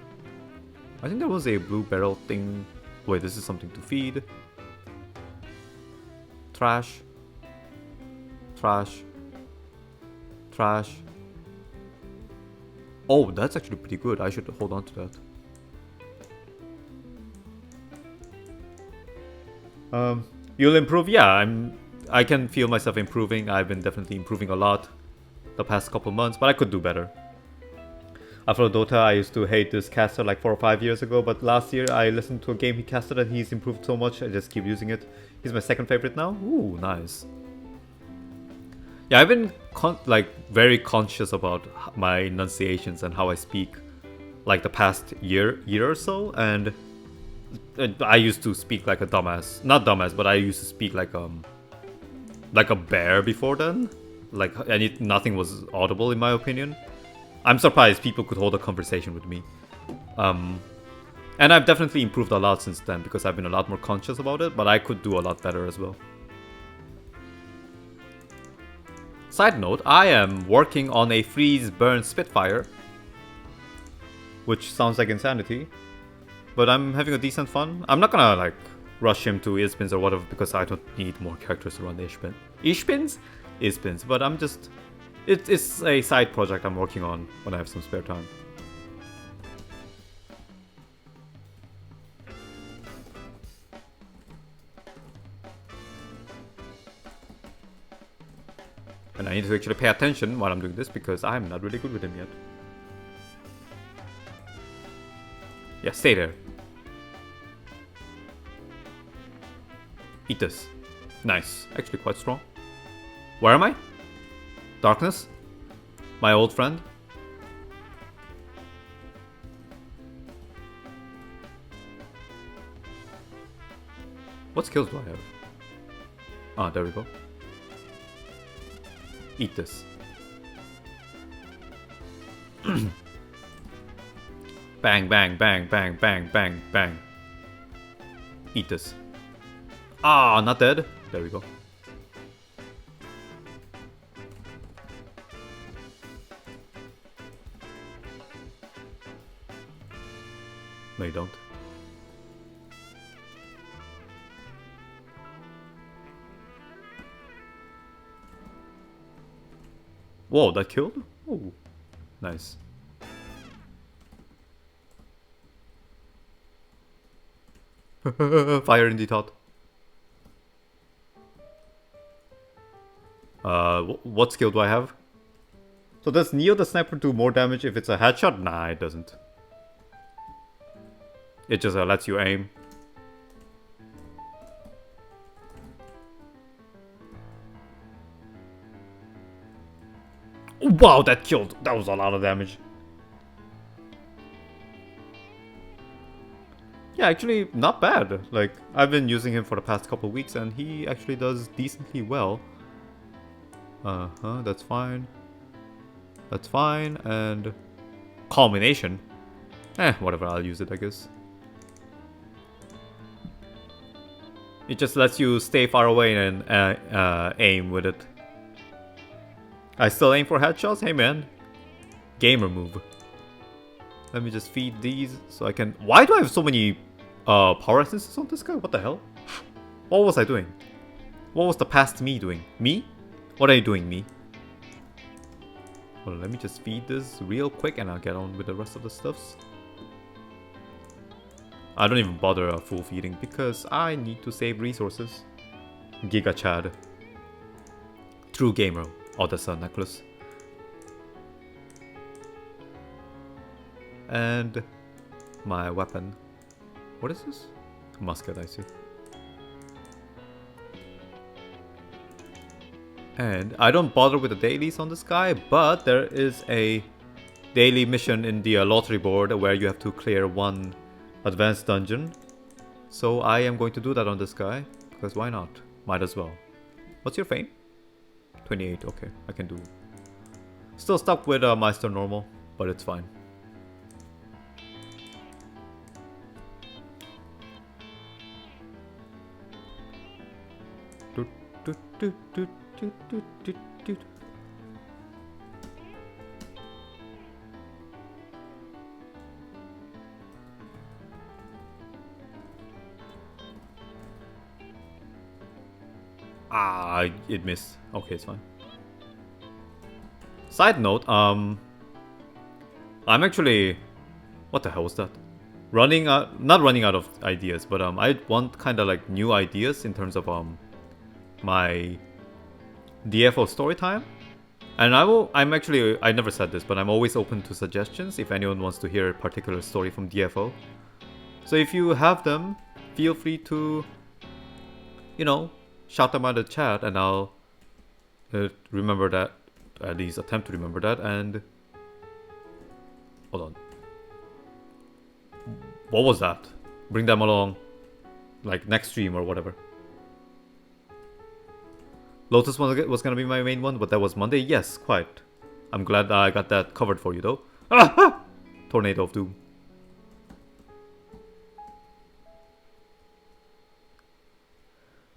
I think there was a blue barrel thing. Wait, this is something to feed. Trash. Trash. Trash. Oh, that's actually pretty good. I should hold on to that. You'll improve? Yeah, I can feel myself improving. I've been definitely improving a lot the past couple months, but I could do better. After Dota, I used to hate this caster like 4 or 5 years ago, but last year I listened to a game he casted and he's improved so much, I just keep using it. He's my second favorite now. Ooh, nice. Yeah, I've been very conscious about my enunciations and how I speak like the past year or so, and I used to speak like a dumbass. Not dumbass, but I used to speak like a bear before then. Nothing was audible in my opinion. I'm surprised people could hold a conversation with me. And I've definitely improved a lot since then because I've been a lot more conscious about it, but I could do a lot better as well. Side note, I am working on a freeze burn Spitfire, which sounds like insanity, but I'm having a decent fun. I'm not gonna like rush him to Ispins or whatever because I don't need more characters to run the Ispins? Ispins, but I'm just... It's a side project I'm working on when I have some spare time. And I need to actually pay attention while I'm doing this because I'm not really good with him yet. Yeah, stay there. Eat this. Nice. Actually quite strong. Where am I? Darkness? My old friend? What skills do I have? Ah, there we go. Eat this. Bang, bang, bang, bang, bang, bang, bang. Eat this. Ah, not dead. There we go. No, you don't. Whoa, that killed? Ooh, nice. Fire in the tot. What skill do I have? So does Neo the Sniper do more damage if it's a headshot? Nah, it doesn't. It just lets you aim. Wow, that killed. That was a lot of damage. Yeah, actually, not bad. Like, I've been using him for the past couple weeks and he actually does decently well. That's fine. That's fine, and... Culmination? Whatever, I'll use it, I guess. It just lets you stay far away and aim with it. I still aim for headshots? Hey man. Gamer move. Let me just feed these so I can... Why do I have so many power essences on this guy? What the hell? What was I doing? What was the past me doing? Me? What are you doing, me? Well, let me just feed this real quick and I'll get on with the rest of the stuffs. I don't even bother full feeding because I need to save resources. Giga Chad. True gamer. Oh, that's a necklace. And my weapon. What is this? Musket, I see. And I don't bother with the dailies on this guy, but there is a daily mission in the lottery board where you have to clear one advanced dungeon. So I am going to do that on this guy, because why not? Might as well. What's your fame? 28, okay, I can do. Still stuck with Meister Normal, but it's fine. Ah, it missed. Okay, it's fine. Side note, I'm actually... What the hell was that? Not running out of ideas, but I want kind of like new ideas in terms of my DFO story time. And I never said this, but I'm always open to suggestions if anyone wants to hear a particular story from DFO. So if you have them, feel free to, you know, shout them out in the chat, and I'll remember that, at least attempt to remember that. And hold on, what was that? Bring them along, like next stream or whatever. Lotus was gonna be my main one, but that was Monday. Yes, quite. I'm glad I got that covered for you though. Ah! Tornado of Doom.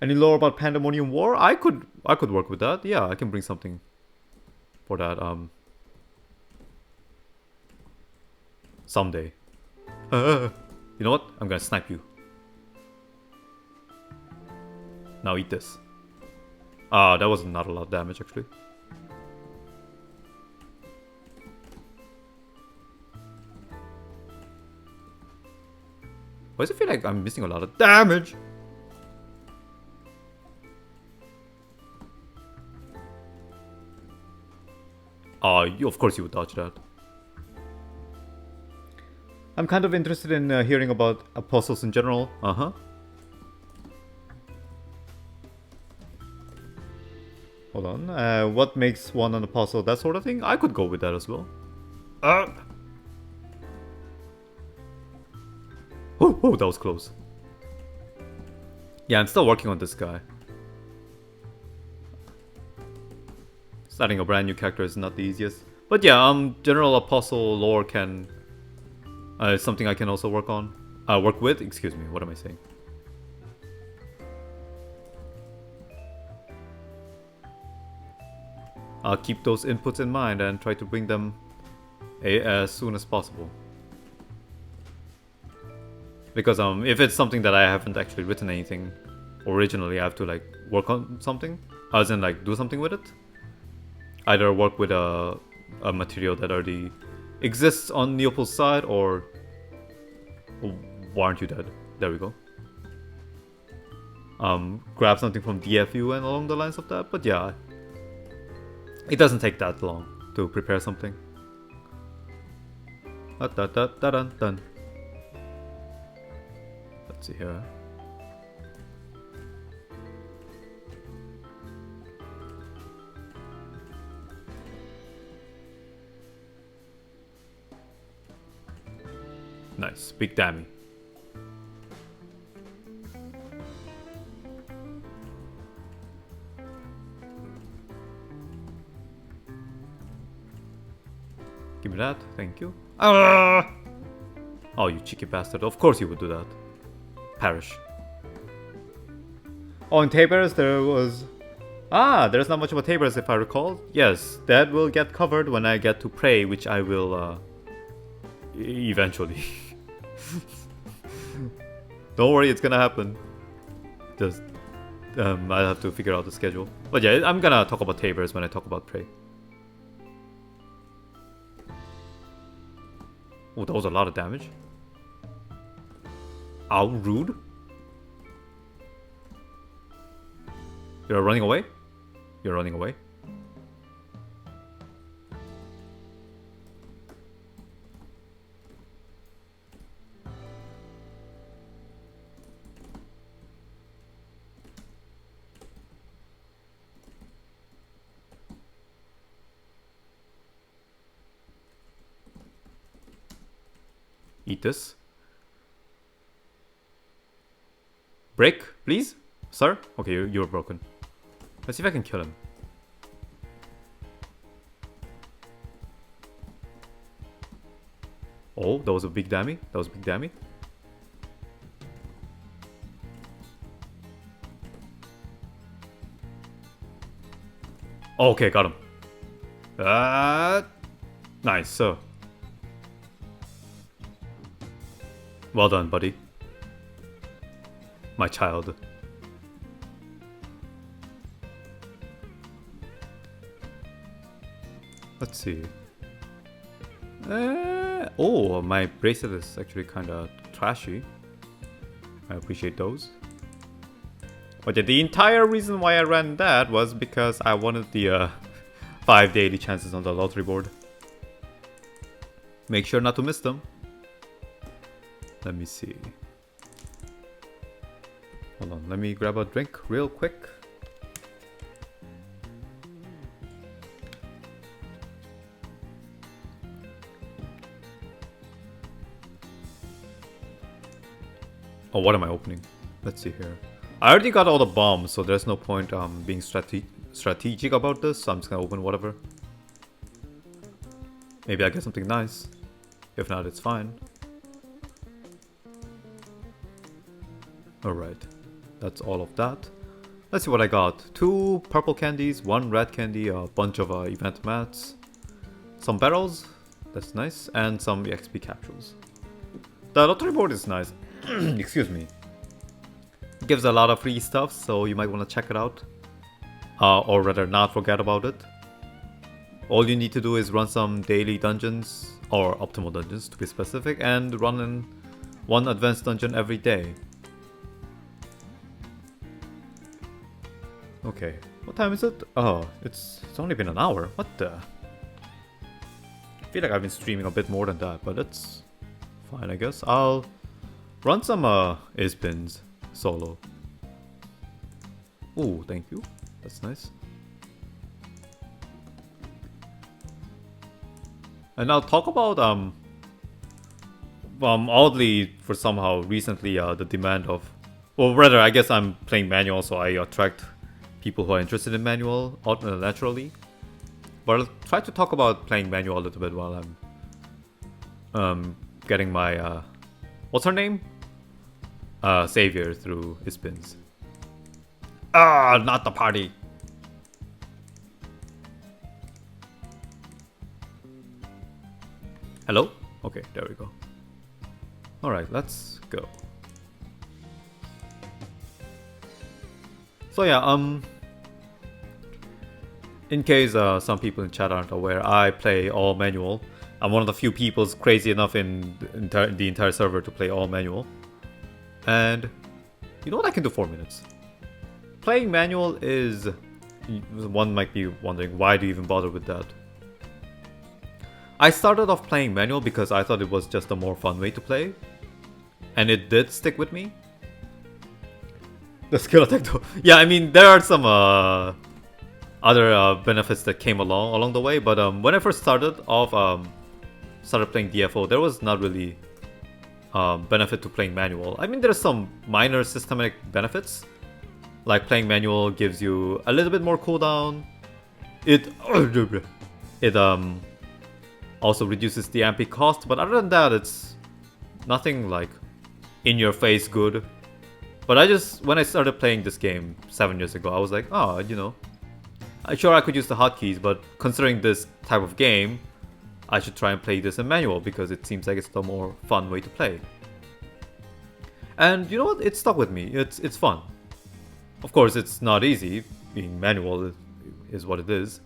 Any lore about Pandemonium War? I could work with that. Yeah, I can bring something for that. Someday. You know what? I'm gonna snipe you. Now eat this. Ah, that was not a lot of damage actually. Why does it feel like I'm missing a lot of damage? Of course you would dodge that. I'm kind of interested in hearing about apostles in general. Hold on. What makes one an apostle? That sort of thing? I could go with that as well. Oh, that was close. Yeah, I'm still working on this guy. Starting a brand new character is not the easiest. But yeah, general apostle lore can... is something I can also work on. Work with? Excuse me, what am I saying? I'll keep those inputs in mind and try to bring them as soon as possible. Because if it's something that I haven't actually written anything originally, I have to like work on something. As in like do something with it. Either work with a material that already exists on Neopol's side, or... Why aren't you dead? There we go. Grab something from DFU and along the lines of that, but yeah. It doesn't take that long to prepare something. Dun. Let's see here. Nice, big dammy. Give me that, thank you. Ah! Oh, you cheeky bastard. Of course you would do that. Perish. Oh, in Tabers there was... there's not much of a Tabers if I recall. Yes, that will get covered when I get to Prey, which I will, eventually. Don't worry, it's gonna happen. Just... I'll have to figure out the schedule. But yeah, I'm gonna talk about Tabers when I talk about Prey. Oh, that was a lot of damage. How rude. You're running away? You're running away? Eat this. Break, please? Sir? Okay, you're broken. Let's see if I can kill him. Oh, that was a big damage. That was a big damage. Okay, got him. Nice, so. Well done, buddy. My child. Let's see. Oh, my bracelet is actually kind of trashy. I appreciate those. But yeah, the entire reason why I ran that was because I wanted the 5 daily chances on the lottery board. Make sure not to miss them. Let me see. Hold on, let me grab a drink real quick. Oh, what am I opening? Let's see here. I already got all the bombs, so there's no point being strategic about this. So I'm just gonna open whatever. Maybe I get something nice. If not, it's fine. Alright, that's all of that. Let's see what I got. 2 purple candies, 1 red candy, a bunch of event mats, some barrels, that's nice, and some XP capsules. The lottery board is nice. Excuse me. It gives a lot of free stuff, so you might want to check it out. Or rather not forget about it. All you need to do is run some daily dungeons, or optimal dungeons to be specific, and run in 1 advanced dungeon every day. Okay, what time is it? Oh, it's only been an hour. What the? I feel like I've been streaming a bit more than that, but it's fine, I guess. I'll run some A-spins solo. Ooh, thank you. That's nice. And I'll talk about oddly for somehow recently the demand of, well, rather I guess I'm playing manual, so I attract people who are interested in manual naturally. But I'll try to talk about playing manual a little bit while I'm getting my what's her name? Savior through his spins. Ah, not the party. Hello? Okay, there we go. Alright, let's go. So yeah, in case some people in chat aren't aware, I play all manual. I'm one of the few people crazy enough in the entire server to play all manual. And you know what, I can do 4 minutes. Playing manual is... One might be wondering, why do you even bother with that? I started off playing manual because I thought it was just a more fun way to play. And it did stick with me. The skill attack though. Yeah, I mean, there are some other benefits that came along the way. But when I first started off, started playing DFO, there was not really benefit to playing manual. I mean, there's some minor systematic benefits. Like playing manual gives you a little bit more cooldown. It also reduces the MP cost, but other than that, it's nothing like in your face good. But when I started playing this game 7 years ago, I was like, oh, you know, sure I could use the hotkeys, but considering this type of game, I should try and play this in manual because it seems like it's the more fun way to play. And you know what? It stuck with me. It's fun. Of course, it's not easy. Being manual is what it is.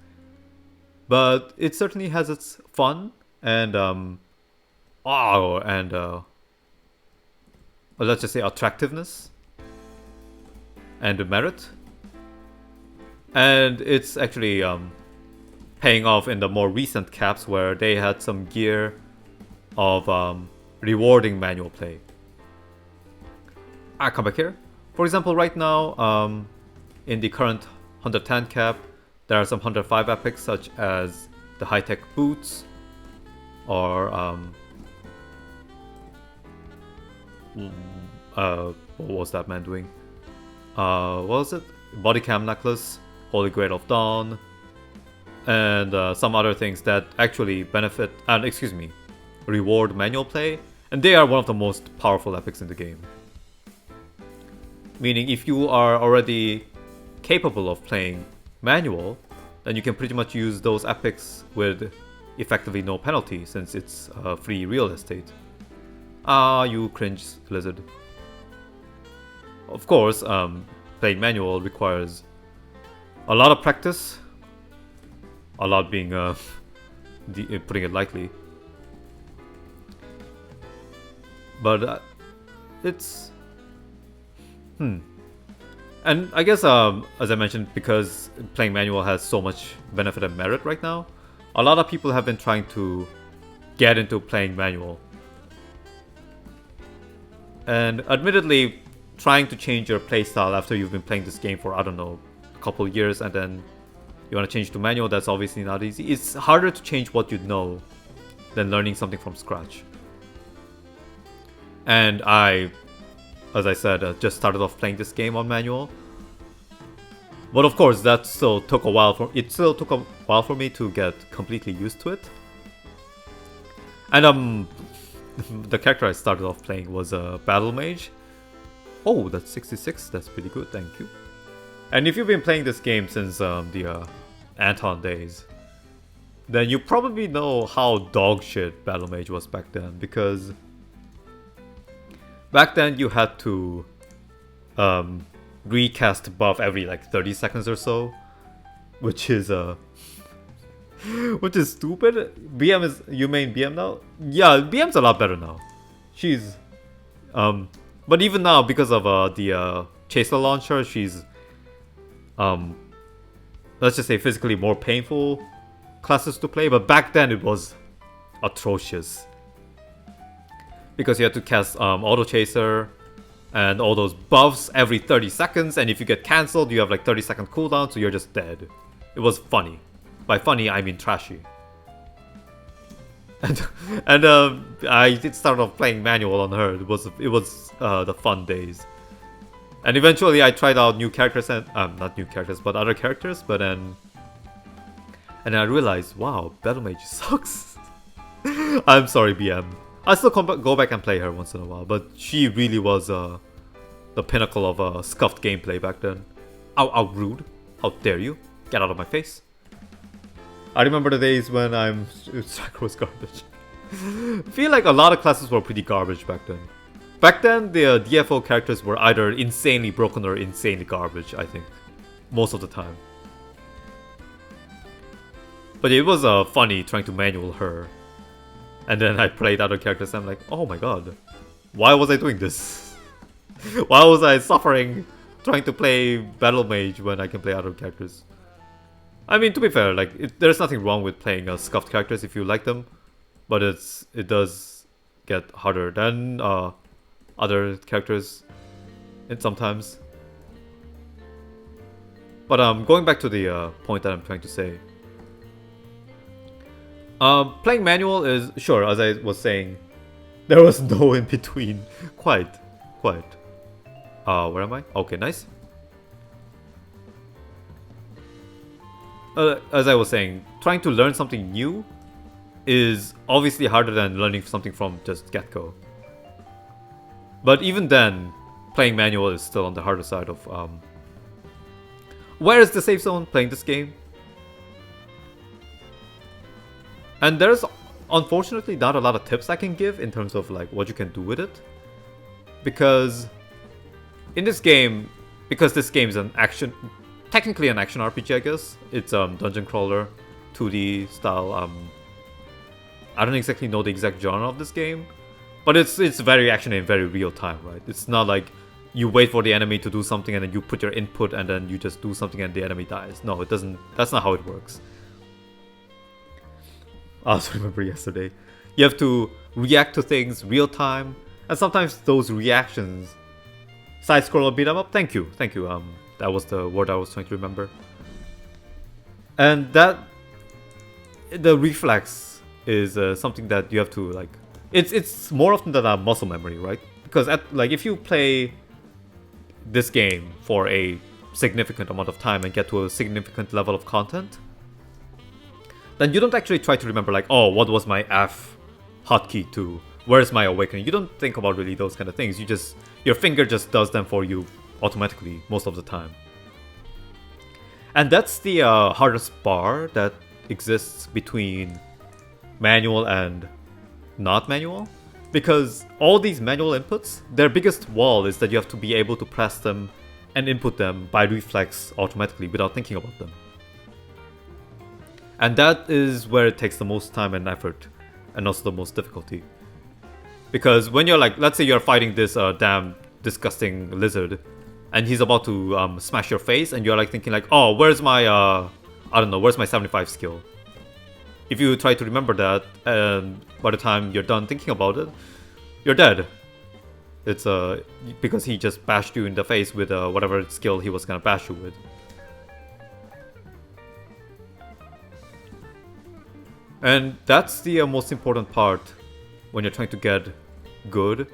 But it certainly has its fun and let's just say attractiveness and merit. And it's actually paying off in the more recent caps where they had some gear of rewarding manual play. I come back here. For example, right now, in the current 110 cap, there are some 105 epics such as the high-tech boots, or what was that man doing? What was it? Body cam necklace, Holy Grail of Dawn, and some other things that actually benefit, and reward manual play, and they are one of the most powerful epics in the game. Meaning, if you are already capable of playing manual, then you can pretty much use those epics with effectively no penalty, since it's free real estate. Ah, you cringe lizard. Of course, playing manual requires a lot of practice. A lot being putting it lightly. But it's and I guess as I mentioned, because playing manual has so much benefit and merit right now, a lot of people have been trying to get into playing manual. And admittedly, trying to change your playstyle after you've been playing this game for, I don't know, a couple years, and then you want to change to manual, that's obviously not easy. It's harder to change what you know than learning something from scratch. And I, as I said, just started off playing this game on manual. But of course, that still took a while for me to get completely used to it. And the character I started off playing was a battle mage. Oh, that's 66. That's pretty good. Thank you. And if you've been playing this game since the Anton days, then you probably know how dog shit battle mage was back then, because back then you had to recast buff every like 30 seconds or so, which is stupid. You main BM now? Yeah, BM's a lot better now. She's but even now, because of the Chaser launcher, she's let's just say physically more painful classes to play. But back then it was atrocious, because you had to cast Auto Chaser and all those buffs every 30 seconds, and if you get cancelled, you have like 30-second cooldown, so you're just dead. It was funny. By funny, I mean trashy. And I did start off playing manual on her. It was the fun days. And eventually, I tried out new characters and not new characters, but other characters. But then I realized, wow, Battle Mage sucks. I'm sorry, BM. I still go back and play her once in a while, but she really was the pinnacle of scuffed gameplay back then. Ow, rude! How dare you? Get out of my face! I remember the days when Striker was garbage. I feel like a lot of classes were pretty garbage back then. Back then, the DFO characters were either insanely broken or insanely garbage, I think. Most of the time. But it was funny trying to manual her. And then I played other characters and I'm like, oh my god. Why was I doing this? Why was I suffering trying to play Battle Mage when I can play other characters? I mean, to be fair, like there's nothing wrong with playing scuffed characters if you like them, but it does get harder than other characters, and sometimes. But going back to the point that I'm trying to say, playing manual is sure, as I was saying, there was no in between. Quite. Where am I? Okay, nice. As I was saying, trying to learn something new is obviously harder than learning something from just get-go. But even then, playing manual is still on the harder side of... Where is the safe zone playing this game? And there's unfortunately not a lot of tips I can give in terms of like what you can do with it. Because in this game, because this game is technically an action RPG, I guess. It's dungeon crawler, 2D style. I don't exactly know the exact genre of this game, But it's very action and very real time, right? It's not like you wait for the enemy to do something and then you put your input and then you just do something and the enemy dies. No, it doesn't. That's not how it works. I also remember yesterday. You have to react to things real time, and sometimes those reactions side scroll or beat 'em up. Thank you. That was the word I was trying to remember. And that the reflex is something that you have to like. It's more often than a muscle memory, right? Because if you play this game for a significant amount of time and get to a significant level of content, then you don't actually try to remember like, oh, what was my F hotkey to? Where's my awakening? You don't think about really those kind of things. Your finger just does them for you automatically most of the time. And that's the hardest bar that exists between manual and not manual. Because all these manual inputs, their biggest wall is that you have to be able to press them and input them by reflex automatically without thinking about them. And that is where it takes the most time and effort, and also the most difficulty. Because when you're like, let's say you're fighting this damn disgusting lizard, and he's about to smash your face, and you're like thinking like, oh, where's my, I don't know, where's my 75 skill? If you try to remember that, and by the time you're done thinking about it, you're dead. It's because he just bashed you in the face with whatever skill he was gonna bash you with. And that's the most important part when you're trying to get good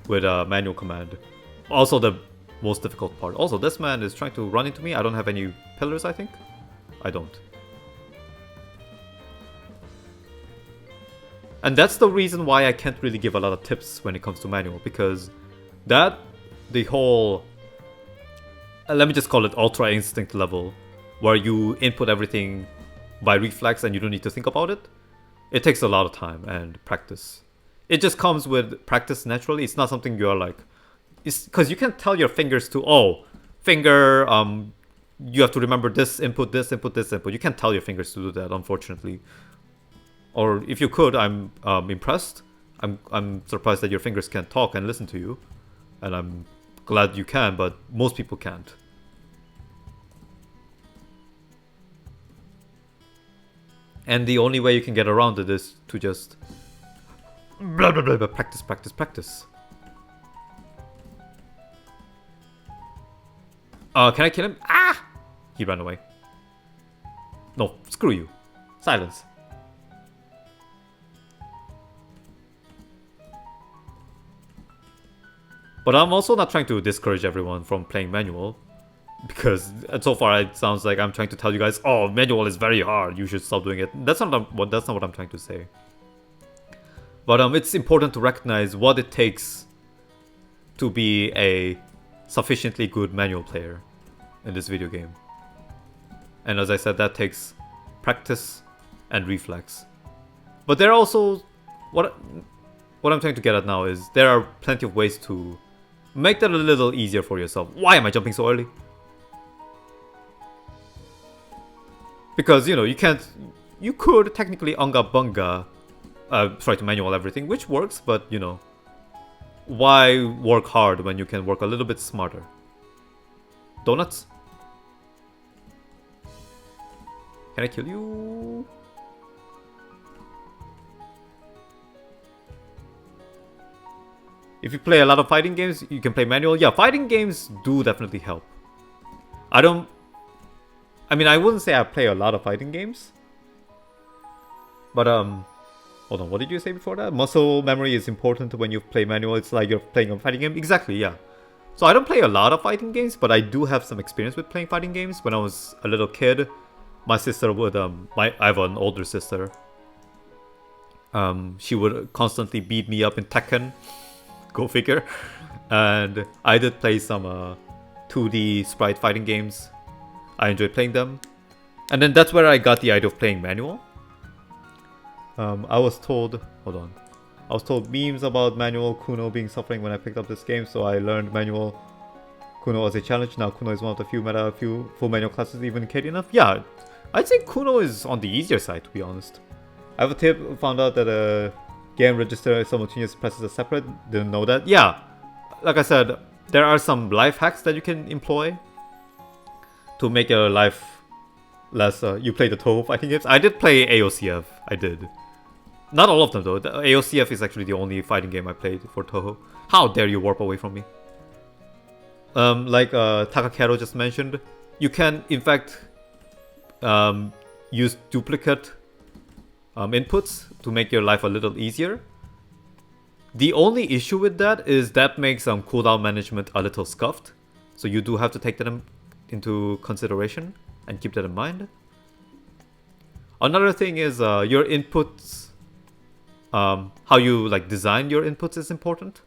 with a manual command. Also the most difficult part. Also, this man is trying to run into me. I don't have any pillars, I think. I don't. And that's the reason why I can't really give a lot of tips when it comes to manual, because the whole, let me just call it ultra instinct level, where you input everything by reflex and you don't need to think about it, it takes a lot of time and practice. It just comes with practice naturally. It's not something you're like, it's because you can't tell your fingers to, oh, finger, you have to remember this input, this input, this input. You can't tell your fingers to do that, unfortunately. Or if you could, I'm impressed. I'm surprised that your fingers can talk and listen to you, and I'm glad you can, but most people can't. And the only way you can get around it is to just blah blah blah, blah practice, practice, practice. Can I kill him? Ah! He ran away. No, screw you. Silence. But I'm also not trying to discourage everyone from playing manual, because so far it sounds like I'm trying to tell you guys, oh, manual is very hard, you should stop doing it. That's not what I'm trying to say. But it's important to recognize what it takes to be a sufficiently good manual player in this video game. And as I said, that takes practice and reflex. But there are also, what I'm trying to get at now is there are plenty of ways to make that a little easier for yourself. Why am I jumping so early? Because, you know, you could technically unga bunga try to manual everything, which works, but, you know, why work hard when you can work a little bit smarter? Donuts? Can I kill you? If you play a lot of fighting games, you can play manual. Yeah, fighting games do definitely help. I wouldn't say I play a lot of fighting games. But, hold on, what did you say before that? Muscle memory is important when you play manual. It's like you're playing a fighting game. Exactly, yeah. So I don't play a lot of fighting games, but I do have some experience with playing fighting games. When I was a little kid, my sister would, I have an older sister. She would constantly beat me up in Tekken. Go figure. And I did play some 2D sprite fighting games. I enjoyed playing them. And then that's where I got the idea of playing manual. I was told memes about manual Kuno being suffering when I picked up this game, so I learned manual Kuno as a challenge. Now Kuno is one of the few full manual classes even KD enough. Yeah, I'd say Kuno is on the easier side, to be honest. I have a tip, found out that game register simultaneous presses are separate. Didn't know that. Yeah, like I said, there are some life hacks that you can employ to make your life less. You play the Toho fighting games. I did play AOCF. I did. Not all of them though. The AOCF is actually the only fighting game I played for Toho. How dare you warp away from me? Like Takakero just mentioned, you can in fact use duplicate inputs to make your life a little easier. The only issue with that is that makes cooldown management a little scuffed. So you do have to take that into consideration and keep that in mind. Another thing is your inputs, how you like design your inputs is important.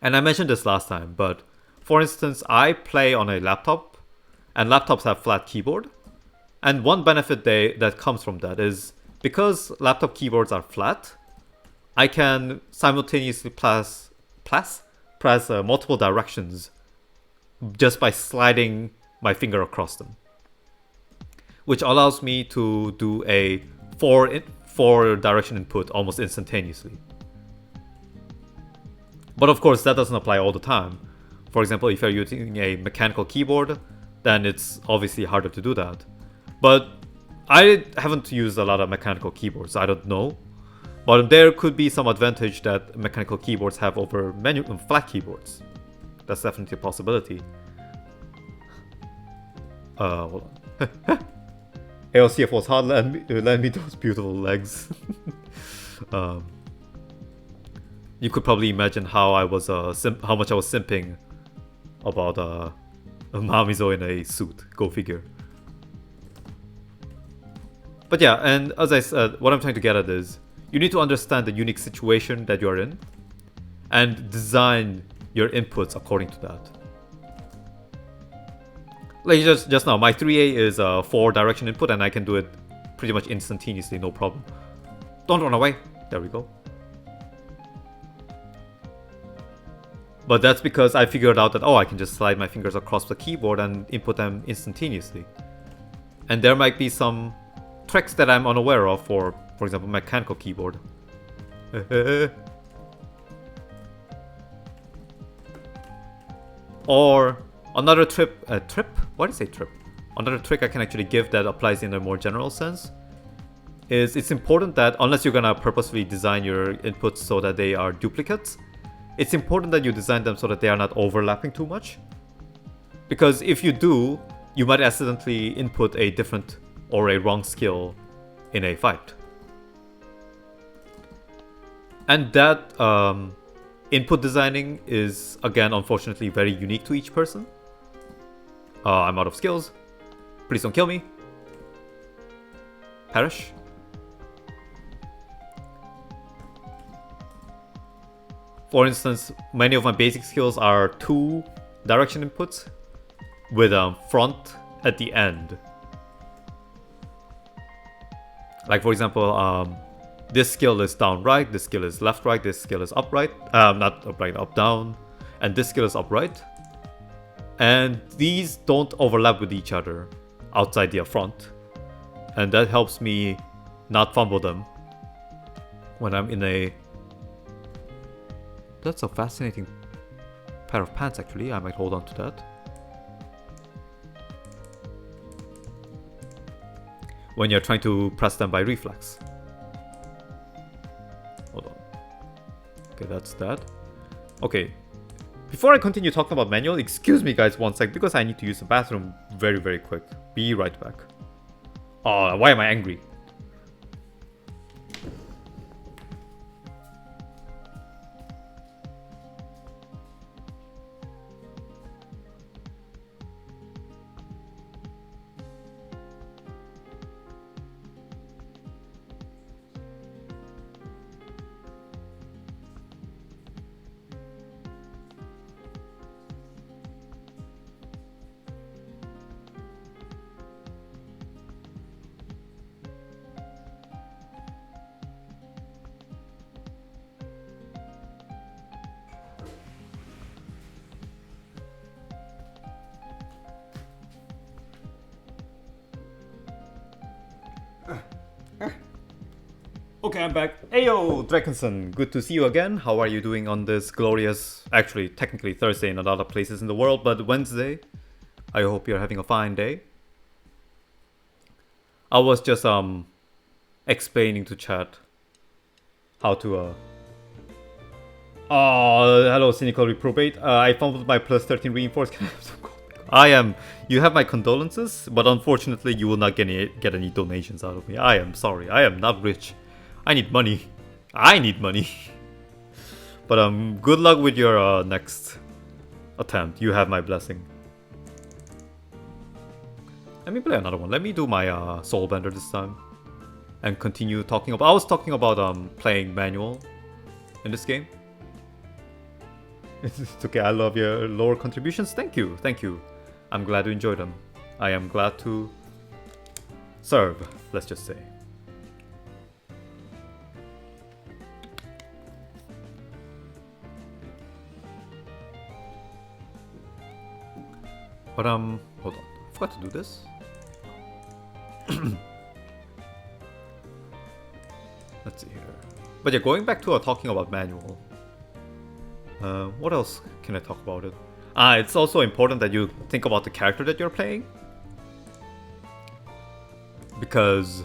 And I mentioned this last time, but for instance, I play on a laptop, and laptops have flat keyboard. And one benefit that comes from that is because laptop keyboards are flat, I can simultaneously press multiple directions just by sliding my finger across them, which allows me to do a four direction input almost instantaneously. But of course, that doesn't apply all the time. For example, if you're using a mechanical keyboard, then it's obviously harder to do that. But I haven't used a lot of mechanical keyboards, I don't know. But there could be some advantage that mechanical keyboards have over flat keyboards. That's definitely a possibility. Hold on. AOCF was hard, lend me those beautiful legs. You could probably imagine how I was how much I was simping about Mamizo in a suit. Go figure. But yeah, and as I said, what I'm trying to get at is you need to understand the unique situation that you're in and design your inputs according to that. Like just now, my 3A is a 4-direction input and I can do it pretty much instantaneously, no problem. Don't run away. There we go. But that's because I figured out that, I can just slide my fingers across the keyboard and input them instantaneously. And there might be some tricks that I'm unaware of for example, mechanical keyboard. Or another trip? Why did I say trip? Another trick I can actually give that applies in a more general sense is it's important that unless you're gonna purposefully design your inputs so that they are duplicates, it's important that you design them so that they are not overlapping too much. Because if you do, you might accidentally input a different or a wrong skill in a fight. And that input designing is, again, unfortunately very unique to each person. I'm out of skills. Please don't kill me. Perish. For instance, many of my basic skills are 2-direction inputs with front at the end. Like for example, this skill is down right, this skill is left right, this skill is up right, not up right, up down, and this skill is up right. And these don't overlap with each other outside the front. And that helps me not fumble them when I'm in a... That's a fascinating pair of pants actually, I might hold on to that. When you're trying to press them by reflex. Hold on. Okay, that's that. Okay. Before I continue talking about manual, excuse me guys one sec because I need to use the bathroom very, very quick. Be right back. Oh, why am I angry? Okay, I'm back. Ayo, Drakenson, good to see you again. How are you doing on this glorious, actually, technically Thursday in a lot of places in the world, but Wednesday? I hope you're having a fine day. I was just explaining to chat how to hello, cynical reprobate. I fumbled my plus 13 reinforced. Can I have some gold? You have my condolences, but unfortunately you will not get any donations out of me. I am sorry. I am not rich. I need money. I need money. But good luck with your next attempt. You have my blessing. Let me play another one. Let me do my Soulbender this time. And continue talking about... I was talking about playing manual in this game. It's okay, I love your lower contributions. Thank you, thank you. I'm glad you enjoy them. I am glad to serve, let's just say. But hold on, I forgot to do this. Let's see here. But yeah, going back to talking about manual. What else can I talk about it? It's also important that you think about the character that you're playing. Because,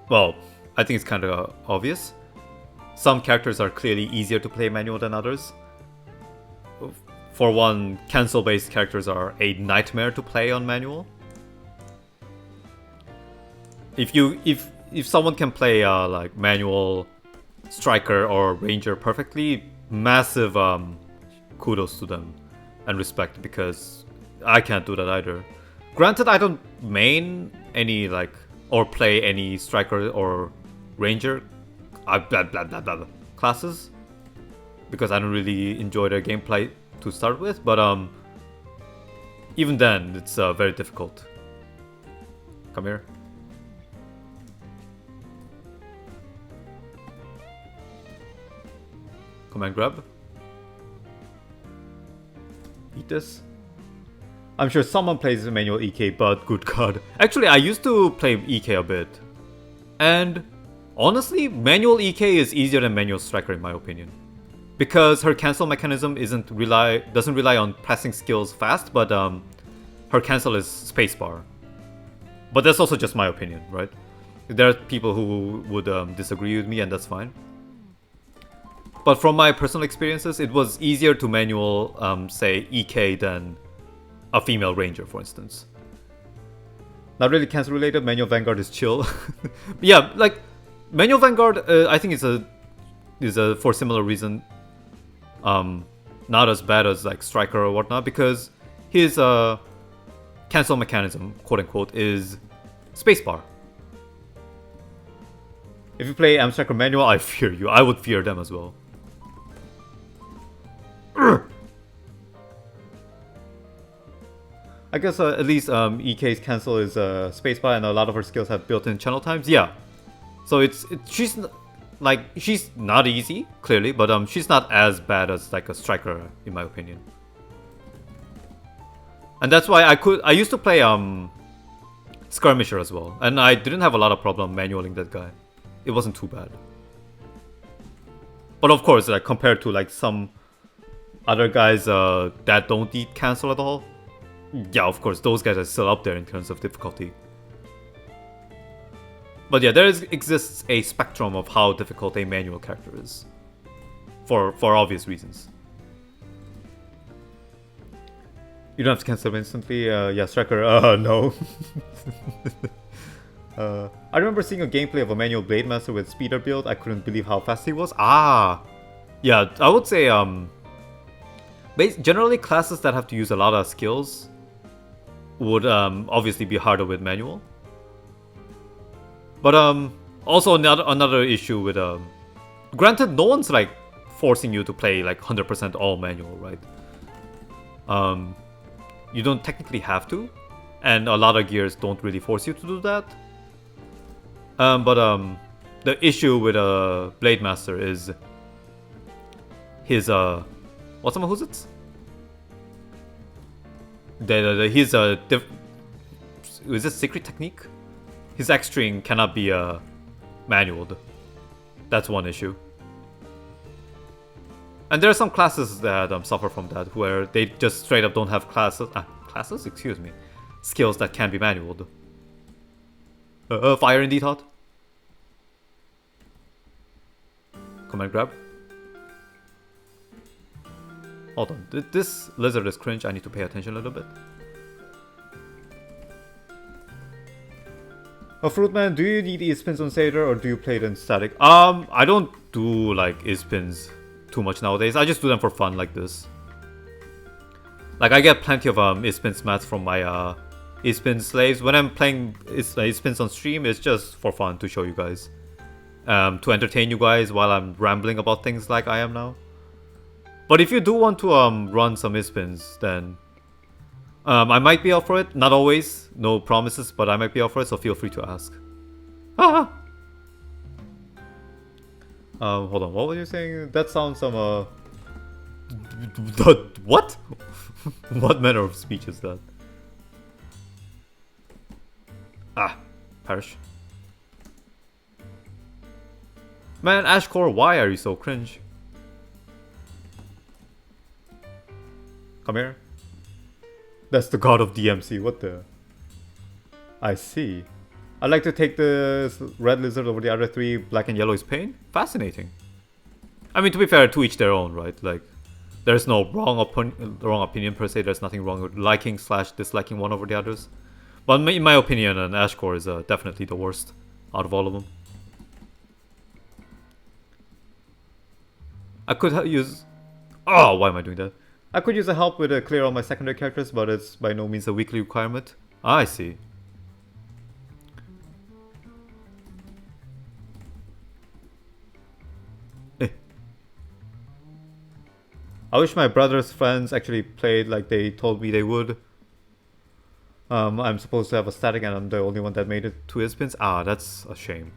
well, I think it's kind of obvious. Some characters are clearly easier to play manual than others. For one, cancel-based characters are a nightmare to play on manual. If someone can play like manual, striker, or ranger perfectly, massive kudos to them and respect, because I can't do that either. Granted, I don't main any like or play any striker or ranger classes because I don't really enjoy their gameplay to start with, but even then it's very difficult. Come here. Command grab. Eat this. I'm sure someone plays manual EK, but good god. Actually, I used to play EK a bit. And honestly, manual EK is easier than manual striker in my opinion. Because her cancel mechanism doesn't rely on pressing skills fast, but her cancel is spacebar. But that's also just my opinion, right? There are people who would disagree with me, and that's fine. But from my personal experiences, it was easier to manual, say, EK than a female ranger, for instance. Not really cancel related, manual Vanguard is chill. Yeah, like, manual Vanguard, I think is a for similar reason, not as bad as like striker or whatnot, because his cancel mechanism, quote unquote, is spacebar. If you play striker manual, I fear you. I would fear them as well. I guess at least EK's cancel is spacebar, and a lot of her skills have built-in channel times. Yeah, so she's not easy, clearly, but she's not as bad as like a striker in my opinion. And that's why I used to play skirmisher as well, and I didn't have a lot of problem manualing that guy. It wasn't too bad. But of course, like compared to like some other guys that don't eat cancel at all, yeah, of course, those guys are still up there in terms of difficulty. But yeah, exists a spectrum of how difficult a manual character is. For obvious reasons. You don't have to cancel instantly, yeah, striker, no. I remember seeing a gameplay of a manual Blade Master with speeder build. I couldn't believe how fast he was. Yeah, I would say, generally classes that have to use a lot of skills would obviously be harder with manual. But also another issue with granted, no one's like forcing you to play like 100% all manual, right? You don't technically have to, and a lot of gears don't really force you to do that. But the issue with Blade Master is his what's some who's it? His is it secret technique? His X string cannot be manualed. That's one issue. And there are some classes that suffer from that, where they just straight up don't have classes? Excuse me. Skills that can be manualed. Fire indeed hot. Command grab. Hold on, this lizard is cringe, I need to pay attention a little bit. Fruitman, do you need E-spins on Seder or do you play it in static? I don't do like E-spins too much nowadays. I just do them for fun like this. Like I get plenty of E-spins mats from my E-spin slaves. When I'm playing E-spins on stream, it's just for fun to show you guys. To entertain you guys while I'm rambling about things like I am now. But if you do want to run some E-spins, then I might be up for it. Not always, no promises, but I might be up for it, so feel free to ask. Hold on, what were you saying? That sounds some what? What manner of speech is that? Perish. Man, Ashcore, why are you so cringe? Come here. That's the god of DMC, what the? I see. I'd like to take the red lizard over the other three. Black and yellow is pain? Fascinating. I mean, to be fair, to each their own, right? Like, there's no wrong opinion per se. There's nothing wrong with liking / disliking one over the others. But in my opinion, an Ashcore is definitely the worst out of all of them. I could use... Oh, why am I doing that? I could use a help with clear all my secondary characters, but it's by no means a weekly requirement. I see. I wish my brother's friends actually played like they told me they would. I'm supposed to have a static and I'm the only one that made it to his pins. That's a shame.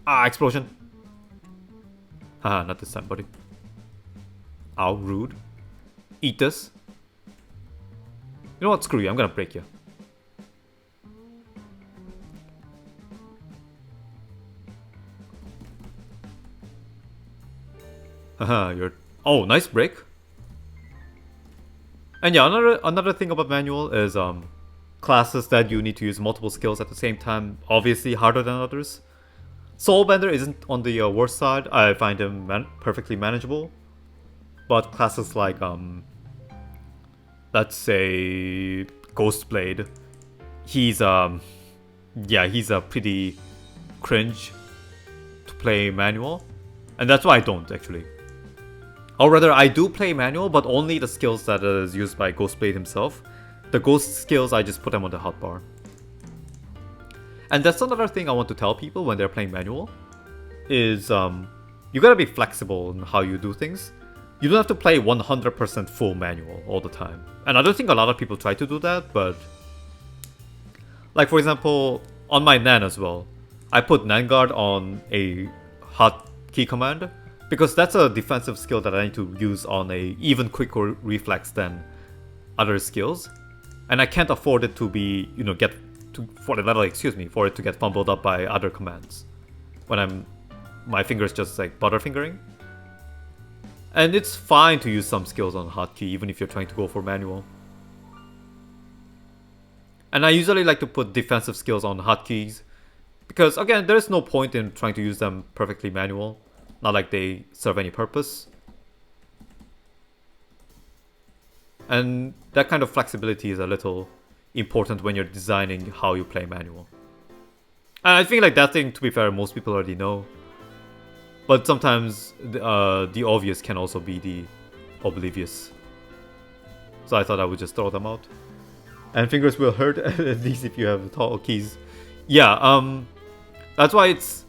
Explosion. Haha, not this time, buddy. Ow, rude. Eat this. You know what? Screw you. I'm gonna break you. Haha, you're... Oh, nice break. And yeah, another thing about manual is classes that you need to use multiple skills at the same time, obviously harder than others. Soulbender isn't on the worst side. I find him perfectly manageable. But classes like, let's say, Ghostblade, he's a pretty cringe to play manual. And that's why I don't, actually. Or rather, I do play manual, but only the skills that is used by Ghostblade himself. The ghost skills, I just put them on the hotbar. And that's another thing I want to tell people when they're playing manual, is you gotta be flexible in how you do things. You don't have to play 100% full manual all the time. And I don't think a lot of people try to do that, but... Like, for example, on my Nan as well, I put Nan Guard on a hot key command, because that's a defensive skill that I need to use on a even quicker reflex than other skills. And I can't afford it to be, you know, for it to get fumbled up by other commands when my fingers just like butterfingering. And it's fine to use some skills on hotkey even if you're trying to go for manual. And I usually like to put defensive skills on hotkeys because again, there's no point in trying to use them perfectly manual. Not like they serve any purpose. And that kind of flexibility is a little important when you're designing how you play manual. And I think like that thing, to be fair, most people already know. But sometimes the obvious can also be the oblivious. So I thought I would just throw them out. And fingers will hurt, at least if you have tall keys. Yeah, that's why it's...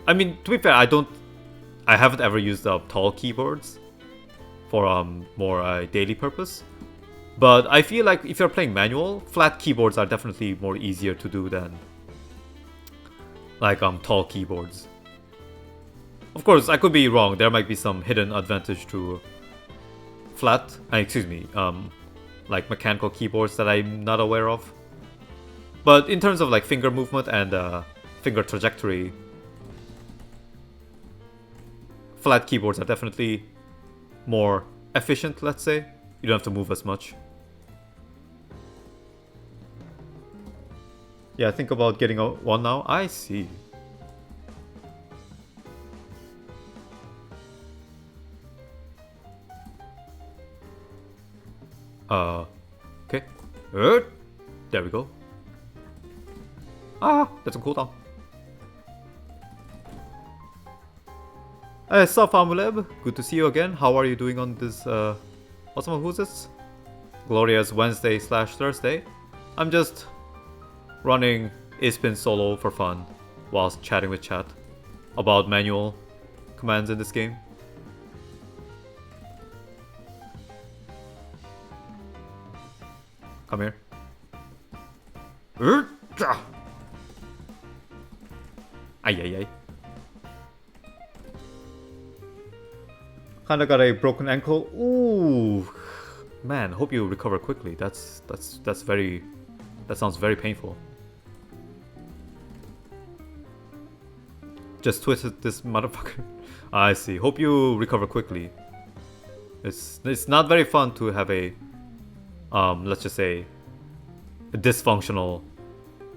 I mean, to be fair, I haven't ever used tall keyboards for more daily purpose. But I feel like if you're playing manual, flat keyboards are definitely more easier to do than like tall keyboards. Of course, I could be wrong. There might be some hidden advantage to flat, like mechanical keyboards that I'm not aware of. But in terms of like finger movement and finger trajectory. Flat keyboards are definitely more efficient, let's say. You don't have to move as much. Yeah, think about getting one now. I see. Okay. There we go. Ah, that's a cooldown. Hey, sup, Amuleb? Good to see you again. How are you doing on this, awesome, who's this? Glorious Wednesday/Thursday. I'm just running Ispin solo for fun whilst chatting with chat about manual commands in this game. Come here. Ay. Kinda got a broken ankle. Ooh, man. Hope you recover quickly. That sounds very painful. Just twisted this motherfucker. I see. Hope you recover quickly. It's not very fun to have a let's just say a dysfunctional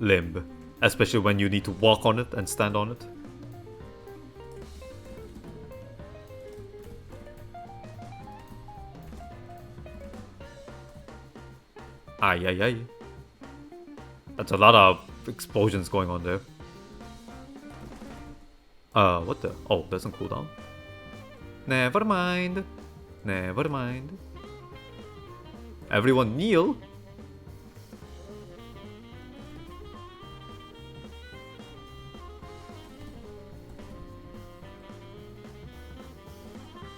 limb, especially when you need to walk on it and stand on it. Ay. That's a lot of explosions going on there. What the? Oh, doesn't cool down. Never mind. Everyone kneel.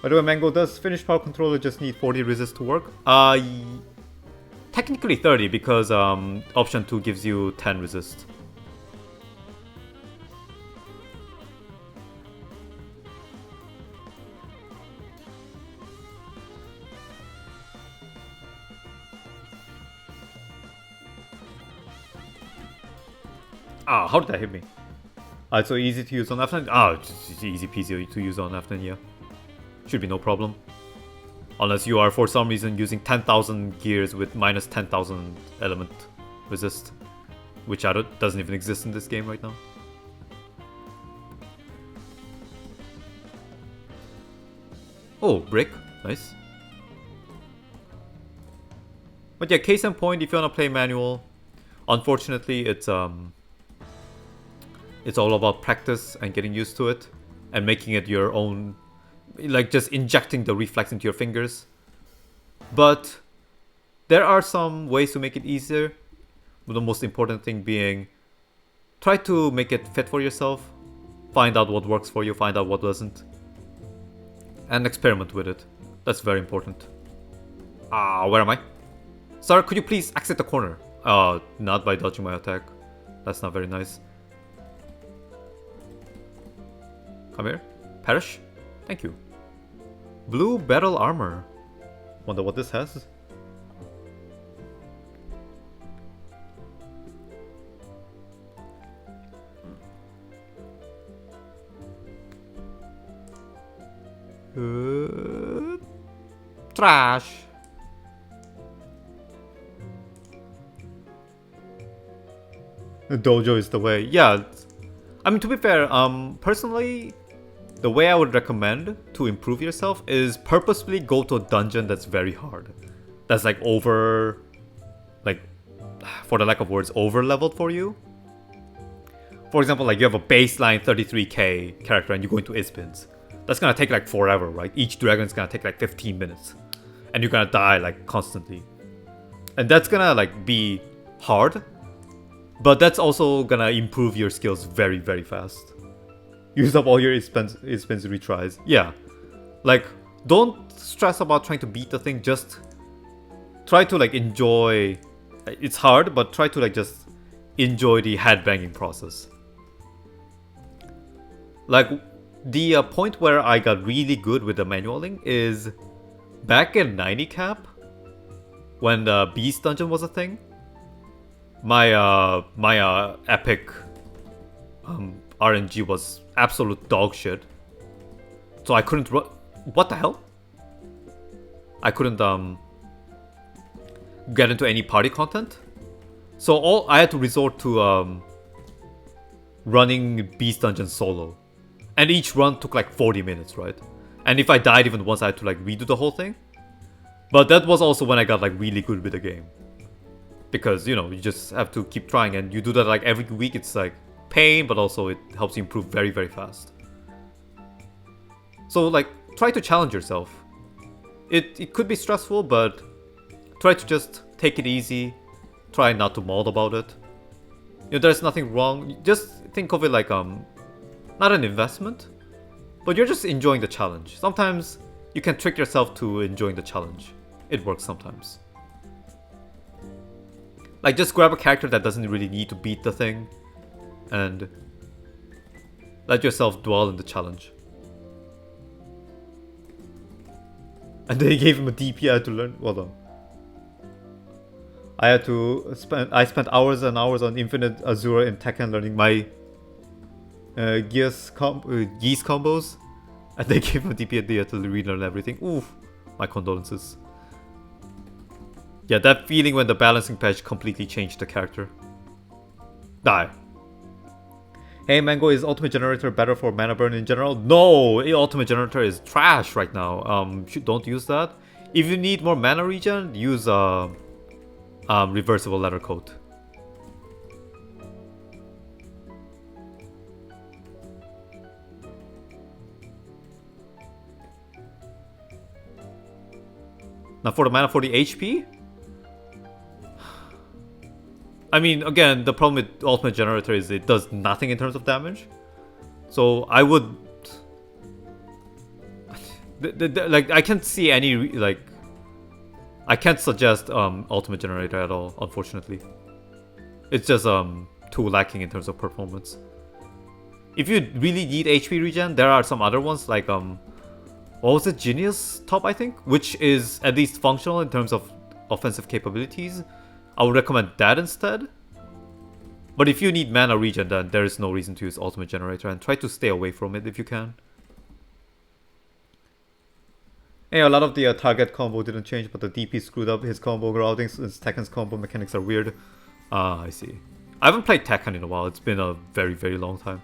By the way, Mango, does finished power controller just need 40 resist to work? Technically 30 because option 2 gives you 10 resist. Ah, how did that hit me? It's so easy to use on F9? It's easy peasy to use on F9, yeah. Should be no problem. Unless you are for some reason using 10,000 gears with minus 10,000 element resist. Which doesn't even exist in this game right now. Oh, brick. Nice. But yeah, case in point, if you want to play manual, unfortunately it's all about practice and getting used to it and making it your own, like just injecting the reflex into your fingers. But there are some ways to make it easier. The most important thing being, try to make it fit for yourself. Find out what works for you, find out what doesn't. And experiment with it. That's very important. Where am I? Sir, could you please exit the corner? Not by dodging my attack. That's not very nice. Come here. Perish. Thank you. Blue battle armor. Wonder what this has. Trash. The dojo is the way. Yeah. I mean, to be fair, personally, the way I would recommend to improve yourself is purposefully go to a dungeon that's very hard. That's like for the lack of words, over leveled for you. For example, like you have a baseline 33k character and you go into Ispins. That's gonna take like forever, right? Each dragon is gonna take like 15 minutes. And you're gonna die like constantly. And that's gonna like be hard. But that's also gonna improve your skills very, very fast. Use up all your expensive retries. Yeah. Like, don't stress about trying to beat the thing. Just try to like enjoy. It's hard, but try to like just enjoy the headbanging process. Like, the point where I got really good with the manualing is back in 90 cap, when the Beast Dungeon was a thing. My epic RNG was absolute dog shit. So I couldn't what the hell? I couldn't get into any party content. So I had to resort to running Beast Dungeon solo. And each run took like 40 minutes, right? And if I died even once, I had to like redo the whole thing. But that was also when I got like really good with the game. Because, you know, you just have to keep trying, and you do that like every week. It's like pain, but also it helps you improve very, very fast. So like, try to challenge yourself. It could be stressful, but try to just take it easy. Try not to maul about it. You know, there's nothing wrong. Just think of it like not an investment, but you're just enjoying the challenge. Sometimes you can trick yourself to enjoying the challenge. It works sometimes. Like, just grab a character that doesn't really need to beat the thing and let yourself dwell in the challenge. And they gave him a DP. I had to learn. Hold on. I spent hours and hours on Infinite Azura in Tekken learning my Geese combos, and they gave him a DP and they had to relearn everything. Oof, my condolences. Yeah, that feeling when the balancing patch completely changed the character. Die. Hey Mango, is Ultimate Generator better for mana burn in general? No, Ultimate Generator is trash right now. Don't use that. If you need more mana regen, use reversible letter coat. Now for the mana for the HP? I mean, again, the problem with Ultimate Generator is it does nothing in terms of damage. So I would... like, I can't see any, like... I can't suggest Ultimate Generator at all, unfortunately. It's just too lacking in terms of performance. If you really need HP regen, there are some other ones like what was it, Genius Top, I think, which is at least functional in terms of offensive capabilities. I would recommend that instead. But if you need mana regen, then there is no reason to use Ultimate Generator, and try to stay away from it if you can. Hey, a lot of the target combo didn't change, but the DP screwed up his combo routing since Tekken's combo mechanics are weird. Ah, I see. I haven't played Tekken in a while. It's been a very, very long time.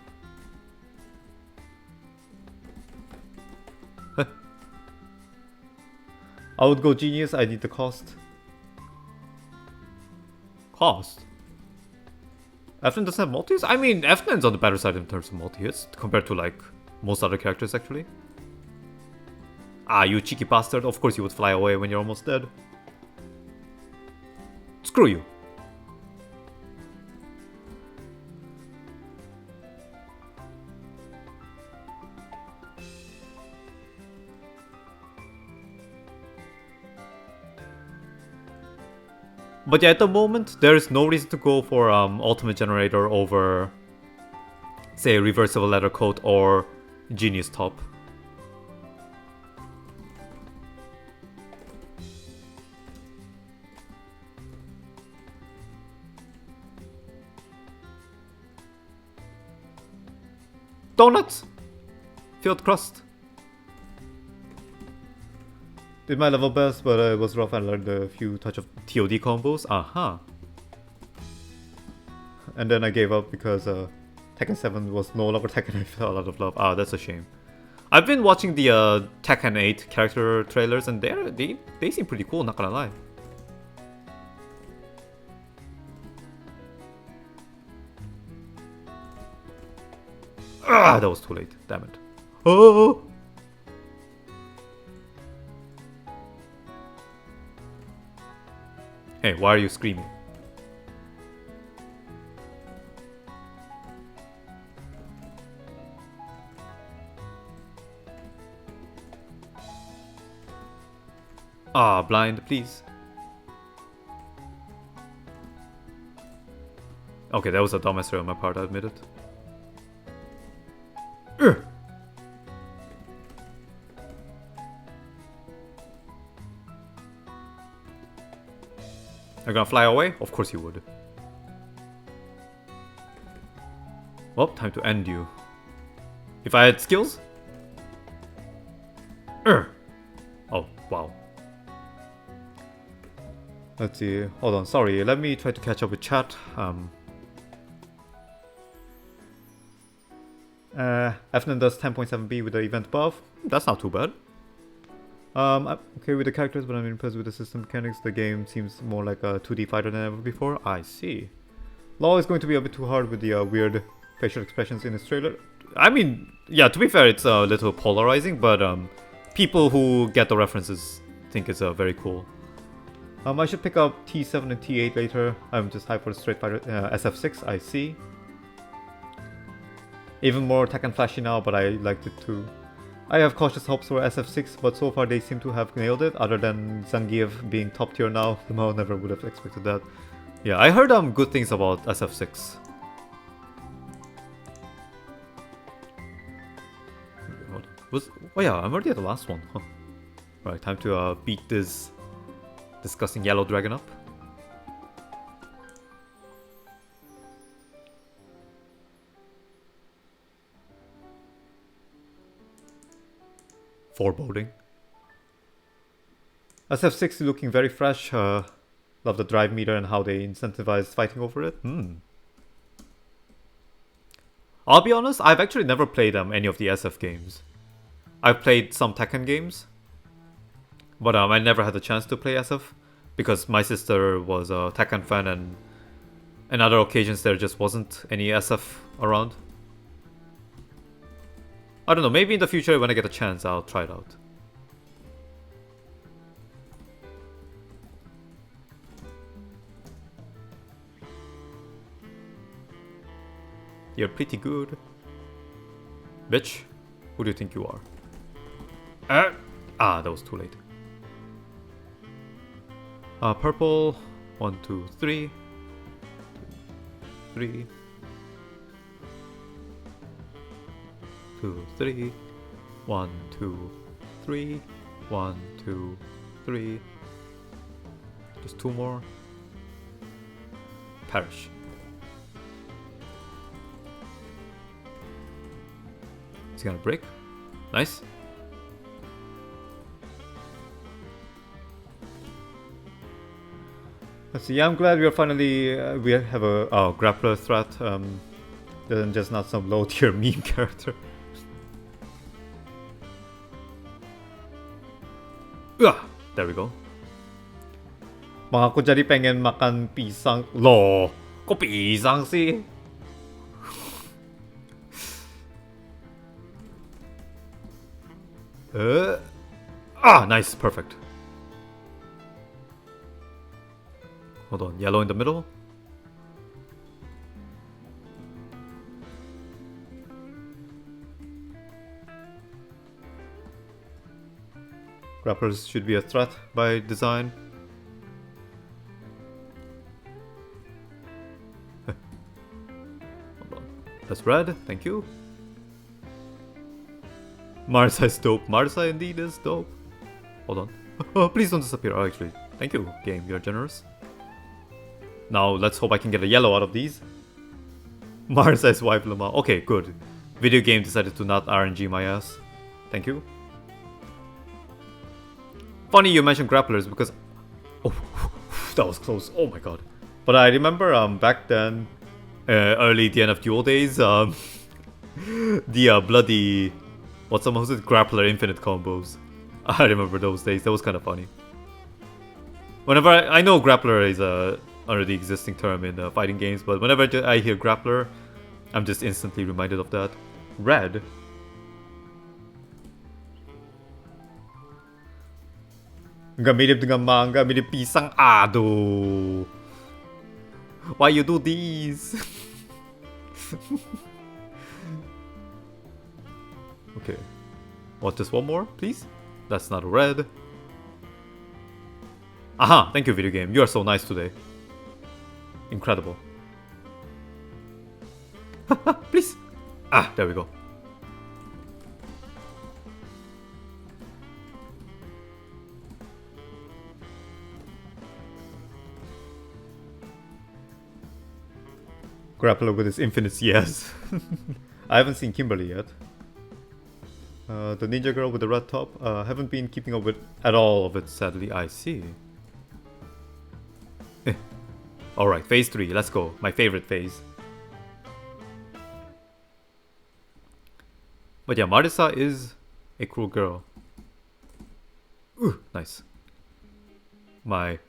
I would go Genius. I need the cost. Cost? Eflin doesn't have multi-hits? I mean, Eflin's on the better side in terms of multi-hits compared to like most other characters actually. Ah, you cheeky bastard. Of course you would fly away when you're almost dead. Screw you. But yeah, at the moment, there is no reason to go for Ultimate Generator over, say, Reversible Leather Coat or Genius Top. Donuts! Filled crust. Did my level best, but it was rough and learned a few touch of TOD combos. Aha. And then I gave up because Tekken 7 was no longer Tekken. I felt a lot of love. Ah, that's a shame. I've been watching the Tekken 8 character trailers, and they seem pretty cool, not gonna lie. Ah, that was too late. Damn it. Oh! Hey, why are you screaming? Ah, blind, please. Okay, that was a dumb error on my part, I admit it. You're gonna fly away? Of course you would. Well, time to end you. If I had skills? Oh, wow. Let's see. Hold on, sorry. Let me try to catch up with chat. FNN does 10.7B with the event buff. That's not too bad. I'm okay with the characters, but I'm impressed with the system mechanics. The game seems more like a 2D fighter than ever before. I see. Law is going to be a bit too hard with the weird facial expressions in this trailer. I mean, yeah, to be fair, it's a little polarizing, but people who get the references think it's very cool. I should pick up T7 and T8 later. I'm just hyped for the Street Fighter SF6, I see. Even more tech and flashy now, but I liked it too. I have cautious hopes for SF6, but so far they seem to have nailed it, other than Zangief being top tier now. Somehow never would have expected that. Yeah, I heard good things about SF6. Oh yeah, I'm already at the last one. Huh. Right, time to beat this disgusting yellow dragon up. Foreboding. SF6 is looking very fresh. Love the drive meter and how they incentivize fighting over it. I'll be honest, I've actually never played any of the SF games. I've played some Tekken games, but I never had the chance to play SF because my sister was a Tekken fan, and on other occasions there just wasn't any SF around. I don't know, maybe in the future when I get a chance I'll try it out. You're pretty good. Bitch, who do you think you are? That was too late. Purple. 1, 2, 3. 3. 2, 3. 1, 2, 3. 1, 2, 3. Just 2 more. Perish. It's gonna break. Nice. Let's see. I'm glad we are finally we have a grappler threat. Than just not some low tier meme character. There we go. Mga ko jadi pengen makan pisang. Loh, kok pisang sih? Nice, perfect. Hold on, yellow in the middle. Grapplers should be a threat by design. Hold on. That's red, thank you. Marsa is dope. Marsa indeed is dope. Hold on. Oh, please don't disappear. Oh, actually, thank you, game. You're generous. Now, let's hope I can get a yellow out of these. Marsa is wife Luma. Okay, good. Video game decided to not RNG my ass. Thank you. Funny you mentioned grapplers because... Oh, that was close. Oh my god. But I remember back then, early DNF Duel days, the bloody... What's some was it? Grappler infinite combos. I remember those days. That was kind of funny. Whenever I know grappler is a already existing term in fighting games, but whenever I hear grappler, I'm just instantly reminded of that. Red. Nggak mirip dengan manga, mirip pisang. Aduh. Why you do these? Okay. What, just one more, please? That's not a red. Aha! Thank you, video game. You are so nice today. Incredible. Please! There we go. Grappler with his infinite CS. I haven't seen Kimberly yet. The ninja girl with the red top. Haven't been keeping up with at all of it, sadly. I see. Alright, phase 3. Let's go. My favorite phase. But yeah, Marisa is a cruel girl. Ooh, nice. My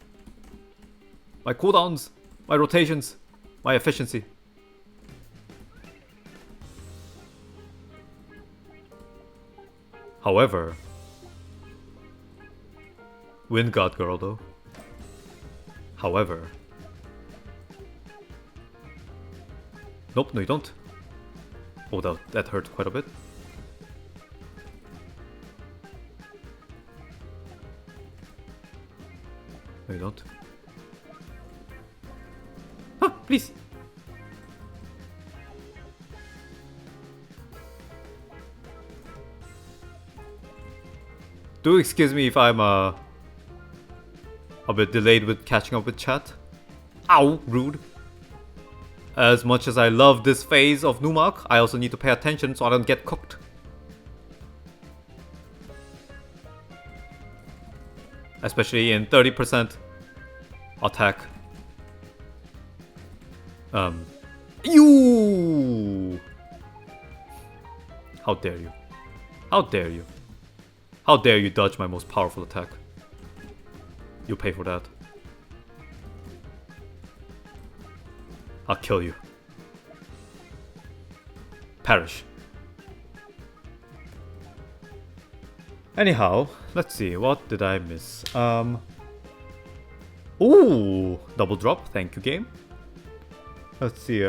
cooldowns, my rotations, my efficiency. However, Wind God girl though. However, nope, no you don't. Oh, that hurt quite a bit. No you don't. Ah, please. Do excuse me if I'm a bit delayed with catching up with chat. Ow, rude. As much as I love this phase of Numak, I also need to pay attention so I don't get cooked. Especially in 30% attack. You! How dare you? How dare you? How dare you dodge my most powerful attack? You pay for that. I'll kill you. Perish. Anyhow, let's see, what did I miss? Ooh, double drop, thank you game. Let's see,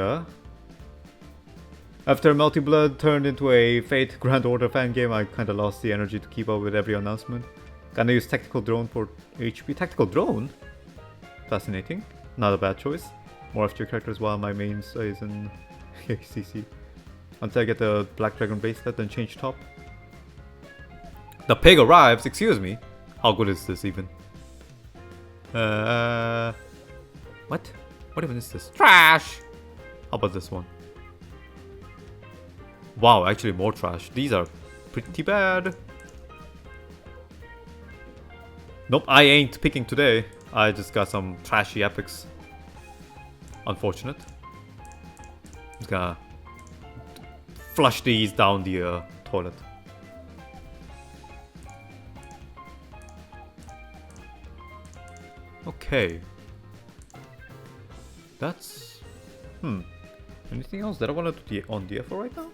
after Melty Blood turned into a Fate Grand Order fan game, I kinda lost the energy to keep up with every announcement. Gonna use Tactical Drone for HP. Tactical Drone? Fascinating. Not a bad choice. More FG characters while my main is in ACC. Until I get the Black Dragon bracelet, then change top. The pig arrives, excuse me. How good is this even? What? What even is this? Trash! How about this one? Wow, actually more trash. These are pretty bad. Nope, I ain't picking today. I just got some trashy epics. Unfortunate. Just gonna flush these down the toilet. Okay. That's... Anything else that I want to do on DFO right now?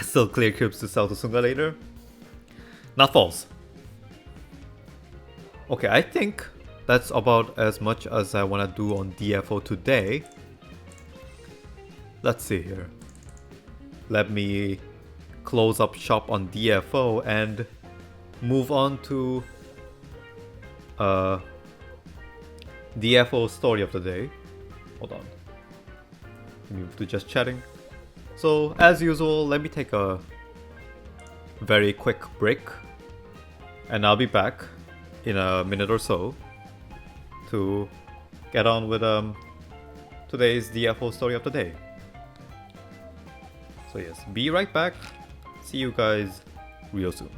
Still clear cubes to sell to Sunga later? Not false. Okay, I think that's about as much as I want to do on DFO today. Let's see here. Let me close up shop on DFO and move on to DFO story of the day. Hold on. Move to just chatting. So as usual, let me take a very quick break and I'll be back in a minute or so to get on with today's DFO story of the day. So yes, be right back. See you guys real soon.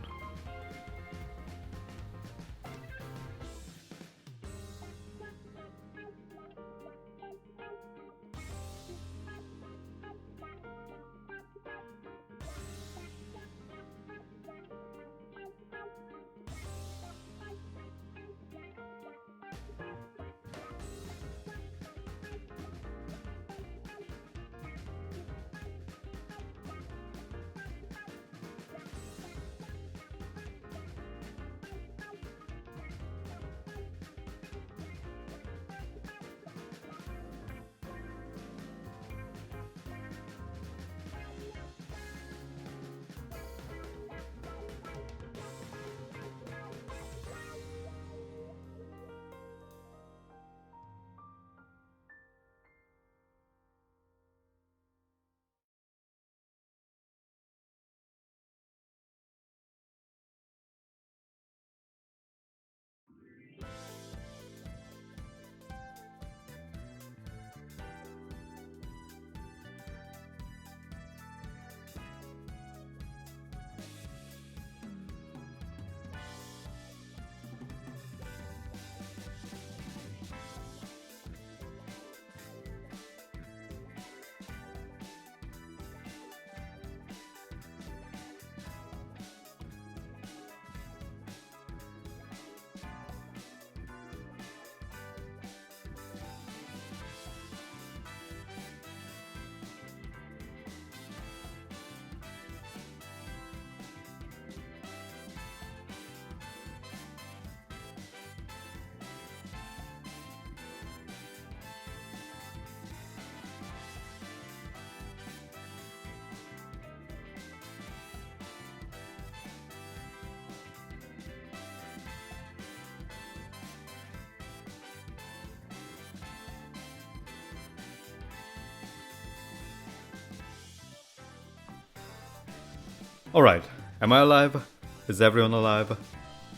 Alright, am I alive? Is everyone alive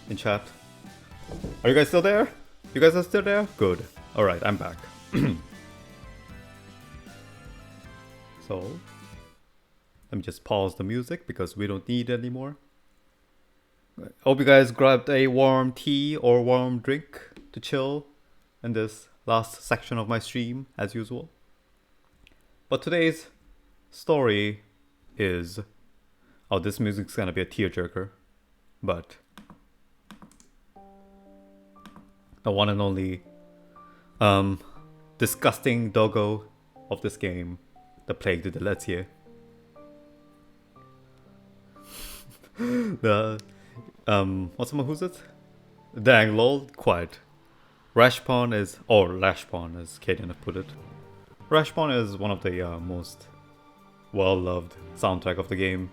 in chat? Are you guys still there? You guys are still there? Good. Alright, I'm back. So, let me just pause the music because we don't need it anymore. Hope you guys grabbed a warm tea or warm drink to chill in this last section of my stream, as usual. But today's story is... Oh, this music's gonna be a tearjerker. But... the one and only... disgusting doggo of this game, the Plague de Deletier. The... who's it? Dang, lol, quiet. Rashpawn is... or Lashpawn, as Kaden have put it. Rashpawn is one of the most well-loved soundtrack of the game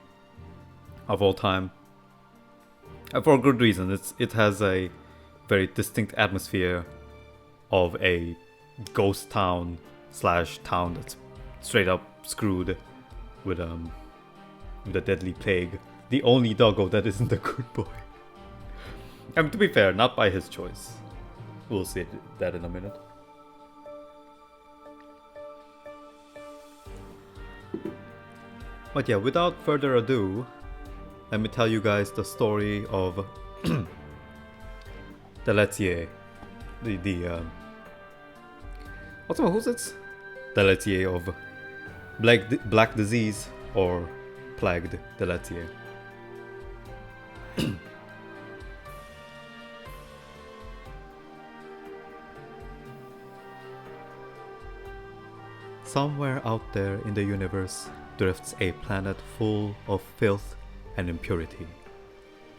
of all time. And for a good reason. It has a very distinct atmosphere of a ghost town / town that's straight up screwed with the deadly plague. The only doggo that isn't a good boy. I mean, to be fair, not by his choice. We'll see that in a minute. But yeah, without further ado, let me tell you guys the story of Deletier. Who's it? Deletier of Black Disease or Plagued Deletier. Somewhere out there in the universe drifts a planet full of filth and impurity.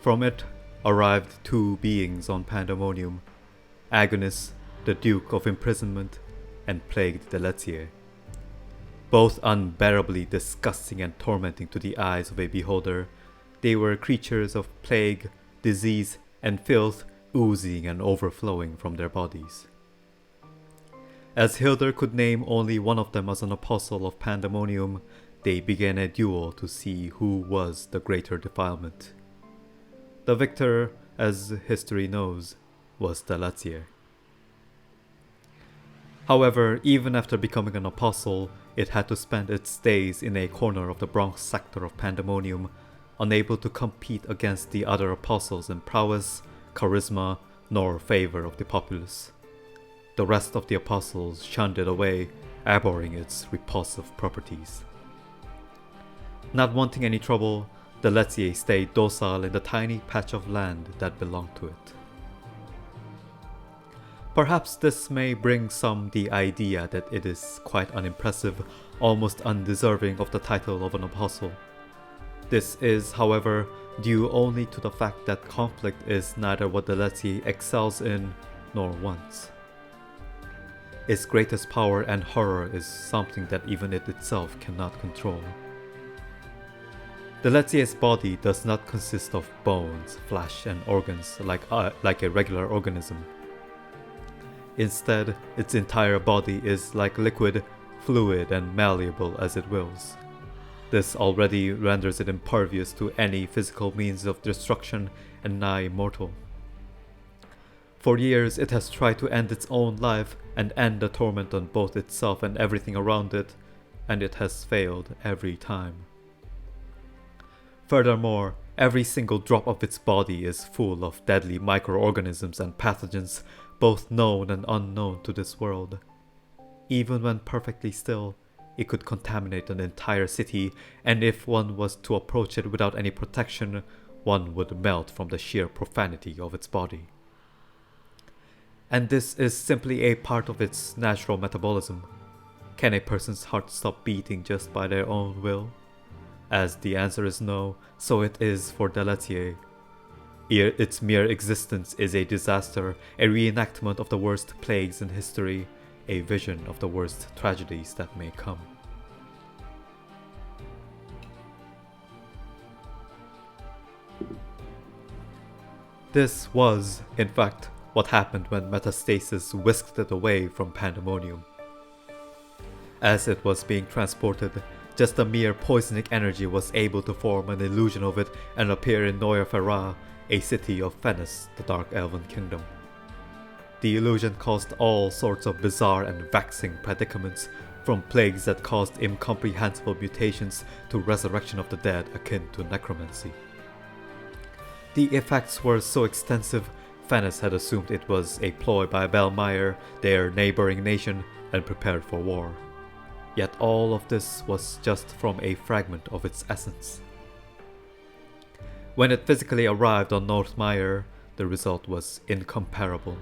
From it arrived two beings on Pandemonium, Agonis, the Duke of Imprisonment, and Plagued Deletier. Both unbearably disgusting and tormenting to the eyes of a beholder, they were creatures of plague, disease, and filth oozing and overflowing from their bodies. As Hilder could name only one of them as an apostle of Pandemonium, they began a duel to see who was the greater defilement. The victor, as history knows, was Deletier. However, even after becoming an apostle, it had to spend its days in a corner of the Bronx sector of Pandemonium, unable to compete against the other apostles in prowess, charisma, nor favor of the populace. The rest of the apostles shunned it away, abhorring its repulsive properties. Not wanting any trouble, Deletier stayed docile in the tiny patch of land that belonged to it. Perhaps this may bring some the idea that it is quite unimpressive, almost undeserving of the title of an apostle. This is, however, due only to the fact that conflict is neither what Deletier excels in, nor wants. Its greatest power and horror is something that even it itself cannot control. Deletier's body does not consist of bones, flesh, and organs like a regular organism. Instead, its entire body is like liquid, fluid, and malleable as it wills. This already renders it impervious to any physical means of destruction and nigh immortal. For years, it has tried to end its own life and end the torment on both itself and everything around it, and it has failed every time. Furthermore, every single drop of its body is full of deadly microorganisms and pathogens, both known and unknown to this world. Even when perfectly still, it could contaminate an entire city, and if one was to approach it without any protection, one would melt from the sheer profanity of its body. And this is simply a part of its natural metabolism. Can a person's heart stop beating just by their own will? As the answer is no, so it is for Deletier. Its mere existence is a disaster, a reenactment of the worst plagues in history, a vision of the worst tragedies that may come. This was, in fact, what happened when Metastasis whisked it away from Pandemonium. As it was being transported, Just a mere poisonic energy was able to form an illusion of it and appear in Noya Ferra, a city of Venice, the Dark Elven Kingdom. The illusion caused all sorts of bizarre and vexing predicaments, from plagues that caused incomprehensible mutations to resurrection of the dead akin to necromancy. The effects were so extensive, Venice had assumed it was a ploy by Belmire, their neighboring nation, and prepared for war. Yet all of this was just from a fragment of its essence. When it physically arrived on North Mire, the result was incomparable.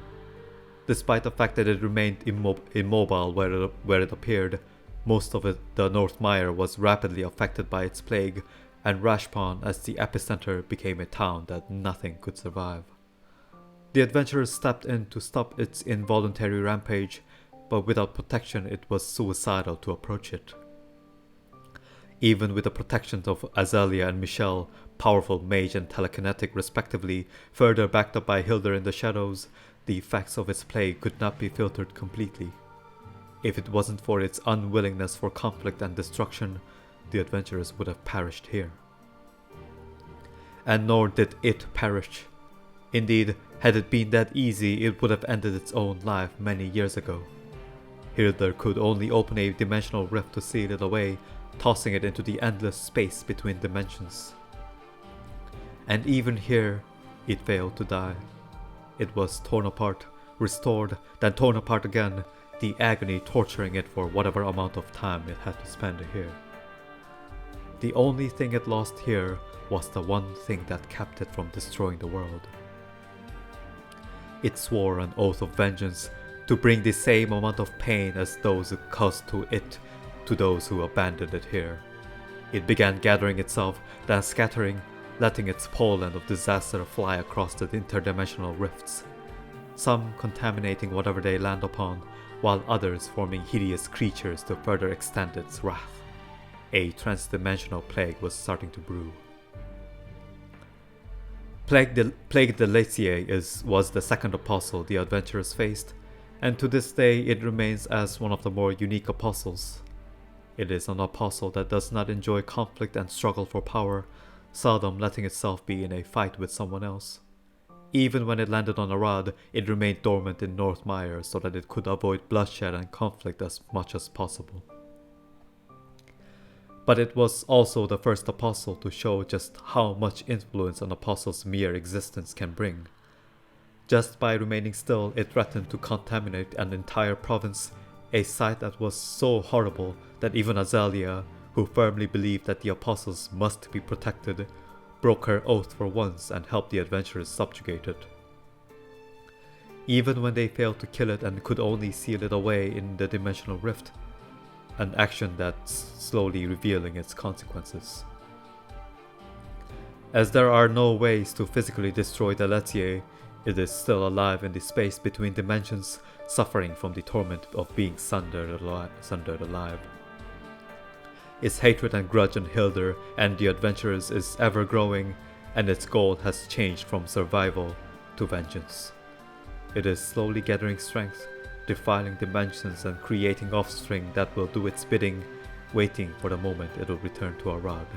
Despite the fact that it remained immobile where it appeared, most of the North Mire was rapidly affected by its plague, and Rashpon as the epicenter became a town that nothing could survive. The adventurers stepped in to stop its involuntary rampage, but without protection it was suicidal to approach it. Even with the protection of Azalea and Michelle, powerful mage and telekinetic respectively, further backed up by Hildur in the shadows, the effects of its plague could not be filtered completely. If it wasn't for its unwillingness for conflict and destruction, the adventurers would have perished here. And nor did it perish. Indeed, had it been that easy, it would have ended its own life many years ago. Hildur could only open a dimensional rift to seal it away, tossing it into the endless space between dimensions. And even here, it failed to die. It was torn apart, restored, then torn apart again, the agony torturing it for whatever amount of time it had to spend here. The only thing it lost here was the one thing that kept it from destroying the world. It swore an oath of vengeance to bring the same amount of pain as those who caused to it to those who abandoned it here. It began gathering itself, then scattering, letting its pollen of disaster fly across the interdimensional rifts, some contaminating whatever they land upon, while others forming hideous creatures to further extend its wrath. A transdimensional plague was starting to brew. Plague Deletier was the second apostle the adventurers faced, and to this day it remains as one of the more unique apostles. It is an apostle that does not enjoy conflict and struggle for power, seldom letting itself be in a fight with someone else. Even when it landed on Arad, it remained dormant in North Mire so that it could avoid bloodshed and conflict as much as possible. But it was also the first apostle to show just how much influence an apostle's mere existence can bring. Just by remaining still, it threatened to contaminate an entire province, a sight that was so horrible that even Azalea, who firmly believed that the apostles must be protected, broke her oath for once and helped the adventurers subjugate it. Even when they failed to kill it and could only seal it away in the dimensional rift, an action that's slowly revealing its consequences. As there are no ways to physically destroy Deletier, it is still alive in the space between dimensions, suffering from the torment of being sundered alive. Its hatred and grudge on Hildur and the adventurers is ever growing, and its goal has changed from survival to vengeance. It is slowly gathering strength, defiling dimensions and creating offspring that will do its bidding, waiting for the moment it will return to Arad.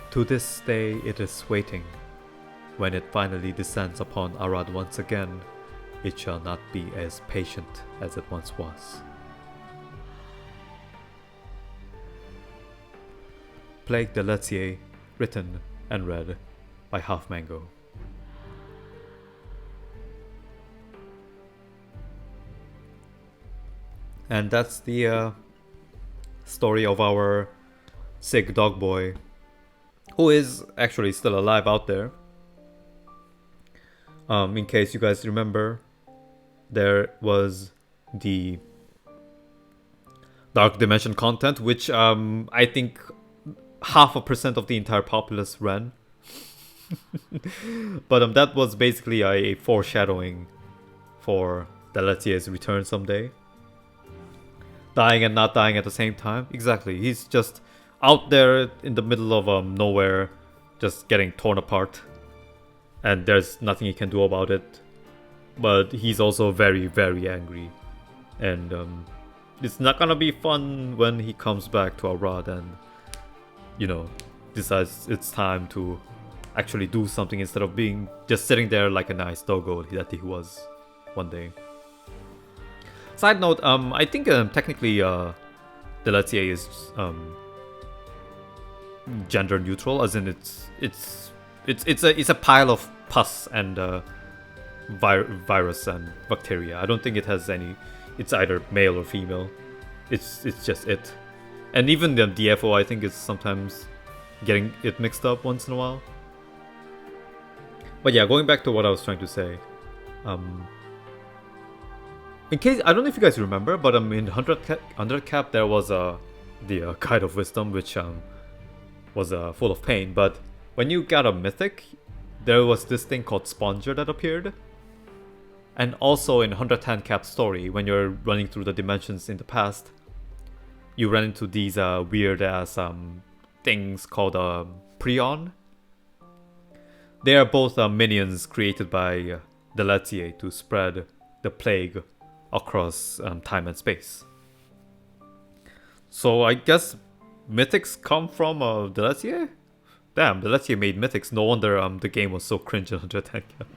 To this day it is waiting. When it finally descends upon Arad once again, it shall not be as patient as it once was. Plague Deletier, written and read by halfmango. And that's the story of our sick dog boy, who is actually still alive out there. In case you guys remember, there was the Dark Dimension content, which I think 0.5% of the entire populace ran. But that was basically a foreshadowing for Deletier's return someday. Dying and not dying at the same time. Exactly. He's just out there in the middle of nowhere, just getting torn apart. And there's nothing he can do about it. But he's also very, very angry. And it's not gonna be fun when he comes back to Arad and, you know, decides it's time to actually do something instead of being just sitting there like a nice doggo that he was one day. Side note, I think technically Deletier is gender neutral, as in it's a pile of pus and virus and bacteria. I don't think it has any. It's either male or female. It's just it. And even the DFO, I think, is sometimes getting it mixed up once in a while. But yeah, going back to what I was trying to say. In case, I don't know if you guys remember, but in 100 cap there was the Guide of Wisdom, which was full of pain. But when you got a mythic, there was this thing called Sponger that appeared. And also in 110 cap story, when you're running through the dimensions in the past, you run into these weird ass things called Prion. They are both minions created by Deletier to spread the plague across time and space. So I guess mythics come from Deletier? Damn, Deletier made mythics. No wonder the game was so cringe in 110 cap.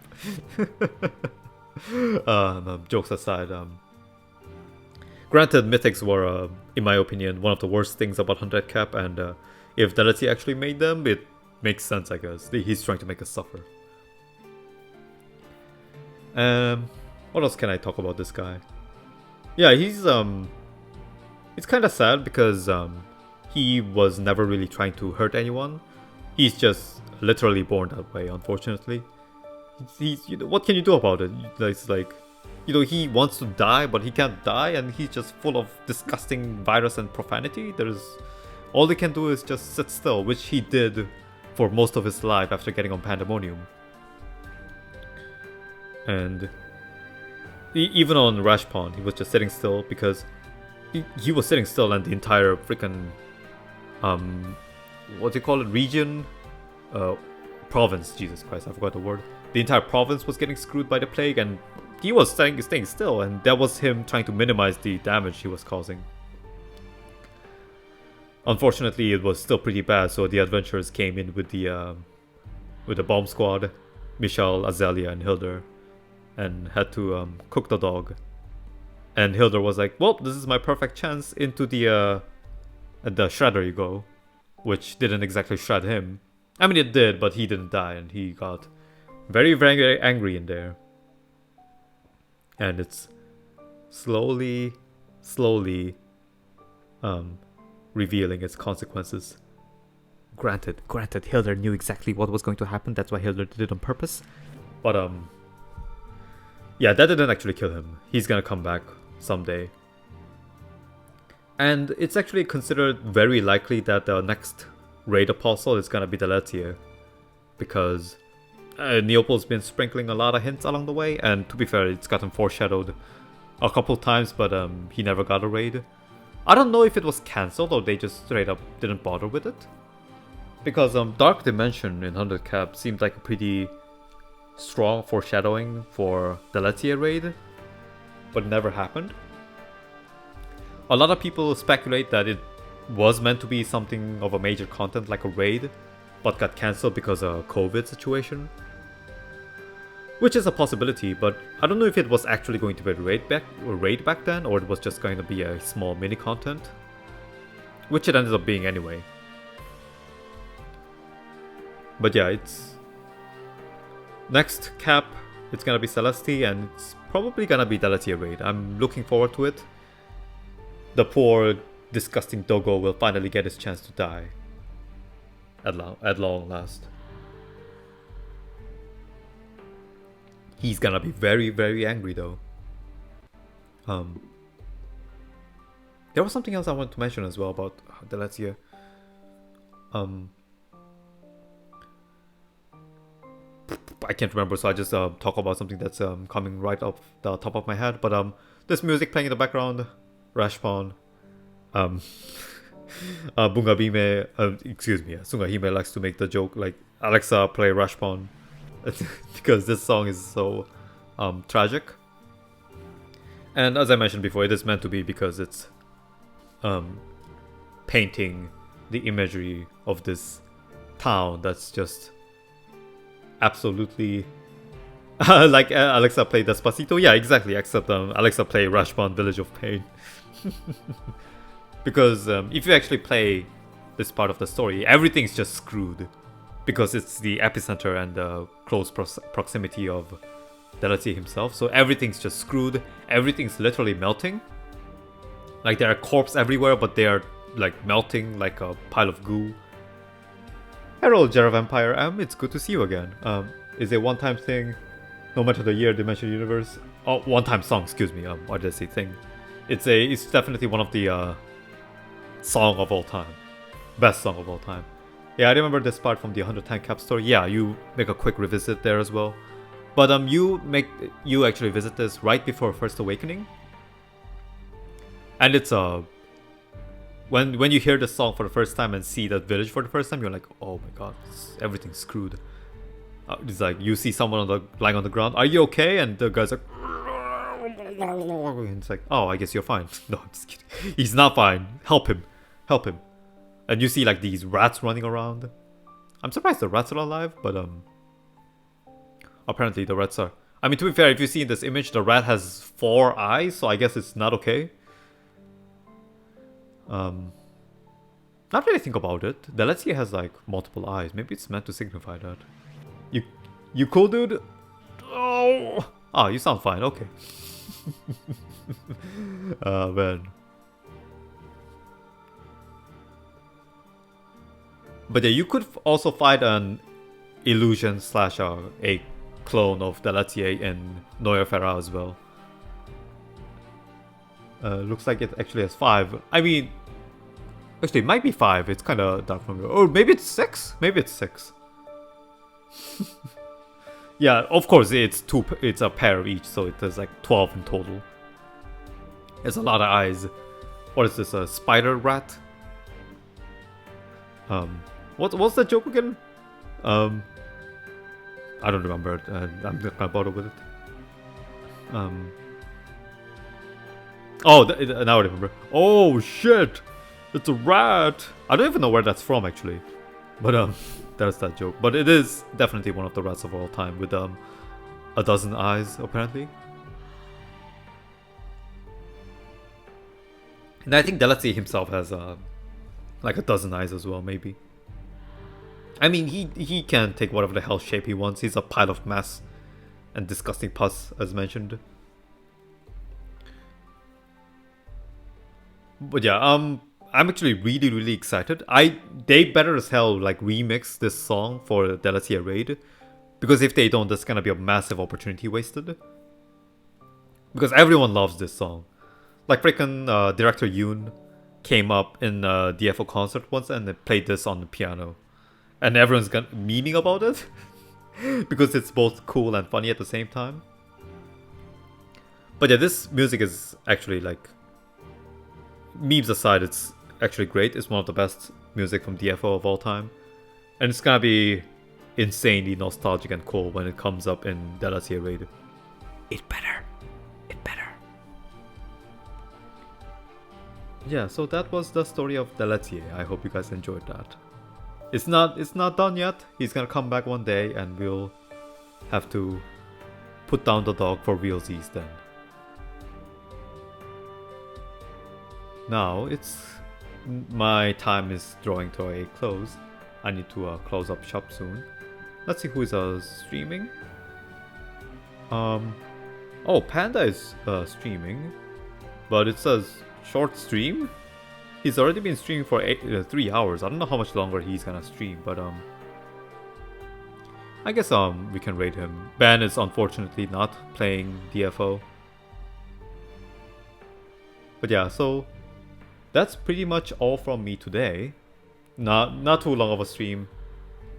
Jokes aside, granted, mythics were, in my opinion, one of the worst things about 100 cap, and if Deletier actually made them, it makes sense, I guess. He's trying to make us suffer. What else can I talk about this guy? Yeah, he's it's kind of sad because he was never really trying to hurt anyone. He's just literally born that way, unfortunately. He's, you know, what can you do about it? It's like, you know, he wants to die, but he can't die, and he's just full of disgusting virus and profanity. All he can do is just sit still, which he did for most of his life after getting on Pandemonium. And even on Rashpon, he was just sitting still because he was sitting still, and the entire freaking what do you call it, region, province, Jesus Christ, I forgot the word. The entire province was getting screwed by the plague, and he was staying still, and that was him trying to minimize the damage he was causing. Unfortunately, it was still pretty bad, so the adventurers came in with the bomb squad, Michelle, Azalea, and Hildur, and had to cook the dog. And Hildur was like, well, this is my perfect chance into the shredder you go, which didn't exactly shred him. I mean, it did, but he didn't die, and he got very, very angry in there. And it's slowly revealing its consequences. Granted, Hildur knew exactly what was going to happen. That's why Hildur did it on purpose. But yeah, that didn't actually kill him. He's gonna come back someday. And it's actually considered very likely that the next raid apostle is gonna be Deletier, because Neopol's been sprinkling a lot of hints along the way, and to be fair, it's gotten foreshadowed a couple times, but he never got a raid. I don't know if it was cancelled or they just straight up didn't bother with it, because Dark Dimension in 100 cap seemed like a pretty strong foreshadowing for Deletier raid, but it never happened. A lot of people speculate that it was meant to be something of a major content like a raid, but got cancelled because of COVID situation. Which is a possibility, but I don't know if it was actually going to be a raid back then, or it was just going to be a small mini content. Which it ended up being anyway. But yeah, it's... next cap, it's gonna be Celeste, and it's probably gonna be Deletier raid. I'm looking forward to it. The poor, disgusting doggo will finally get his chance to die. At long last. He's gonna be very, very angry though. There was something else I wanted to mention as well about Deletier. I can't remember, so I just talk about something that's coming right off the top of my head. But this music playing in the background, Rashpon, Bungabime, excuse me, Sungahime likes to make the joke like, Alexa, play Rashpon, because this song is so tragic. And as I mentioned before, it is meant to be because it's painting the imagery of this town that's just absolutely like Alexa played Despacito. Yeah, exactly. Except Alexa played Rashomon Village of Pain. Because if you actually play this part of the story, everything's just screwed because it's the epicenter and the close proximity of Delatier himself. So everything's just screwed. Everything's literally melting. Like there are corpses everywhere, but they are like melting like a pile of goo. Hello, Jera Vampire M. It's good to see you again. Is a one-time thing, no matter the year, dimension, universe. Oh, one-time song. Excuse me. Why did I say thing? It's definitely one of the song of all time, best song of all time. Yeah, I remember this part from the 110 cap story. Yeah, you make a quick revisit there as well. But you actually visit this right before First Awakening, and it's when you hear the song for the first time and see that village for the first time, you're like, oh my god, everything's screwed. It's like you see someone lying on the ground. Are you okay? And the guy's like, and it's like, oh, I guess you're fine. No, I'm just kidding. He's not fine. Help him, help him. And you see like these rats running around. I'm surprised the rats are alive, but apparently the rats are. I mean, to be fair, if you see in this image, the rat has 4 eyes, so I guess it's not okay. Not really think about it. The Delatier has like multiple eyes. Maybe it's meant to signify that. You cool, dude? Oh, you sound fine. Okay. Man. But yeah, you could also find an illusion / a clone of Delatier in Noir Ferra as well. Looks like it actually has 5. I mean, actually, it might be 5. It's kind of dark from here. Oh, maybe it's 6. Maybe it's 6. Yeah, of course, it's a pair of each, so it has like 12 in total. It's a lot of eyes. What is this? A spider rat? What's the joke again? I don't remember it. I'm not gonna bother with it. Oh, now I remember. Oh shit! It's a rat. I don't even know where that's from actually, but there's that joke. But it is definitely one of the rats of all time with a dozen eyes apparently. And I think Delatier himself has like a dozen eyes as well, maybe. I mean, he can take whatever the hell shape he wants. He's a pile of mess and disgusting pus, as mentioned. But yeah, I'm actually really excited. They better as hell like remix this song for the Delatier raid, because if they don't, that's gonna be a massive opportunity wasted. Because everyone loves this song. Like freaking director Yoon came up in a DFO concert once and they played this on the piano. And everyone's got memeing about it. Because it's both cool and funny at the same time. But yeah, this music is actually like... memes aside, it's actually great. It's one of the best music from DFO of all time. And it's gonna be insanely nostalgic and cool when it comes up in Delatier raid. It better. Yeah, so that was the story of Delatier. I hope you guys enjoyed that. It's not done yet. He's gonna come back one day and we'll have to put down the dog for realsies then. Now my time is drawing to a close. I need to close up shop soon. Let's see who is streaming. Oh, Panda is streaming, but it says short stream. He's already been streaming for 3 hours. I don't know how much longer he's gonna stream, but I guess we can rate him. Ben is unfortunately not playing DFO. But yeah, so that's pretty much all from me today. Not too long of a stream.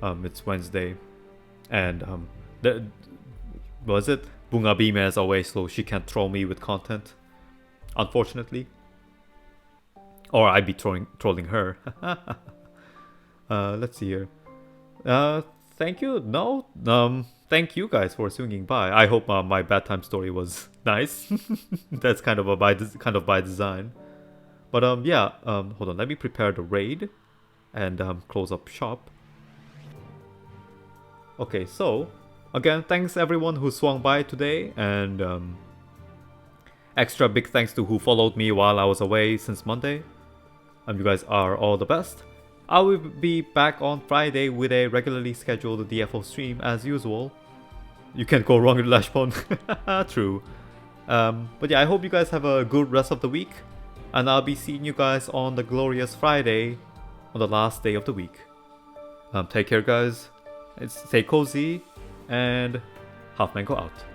It's Wednesday, and was it? Bunga Beam is always slow. She can't throw me with content, unfortunately. Or I'd be trolling her. Let's see here. Thank you. No. Thank you guys for swinging by. I hope my bad time story was Nice. That's kind of by design. But yeah, hold on. Let me prepare the raid and close up shop. Okay, so again, thanks everyone who swung by today, and extra big thanks to who followed me while I was away since Monday. You guys are all the best. I will be back on Friday with a regularly scheduled DFO stream as usual. You can't go wrong with Lashpon. True. But yeah, I hope you guys have a good rest of the week. And I'll be seeing you guys on the glorious Friday, on the last day of the week. Take care, guys. Stay cozy, and halfmango out.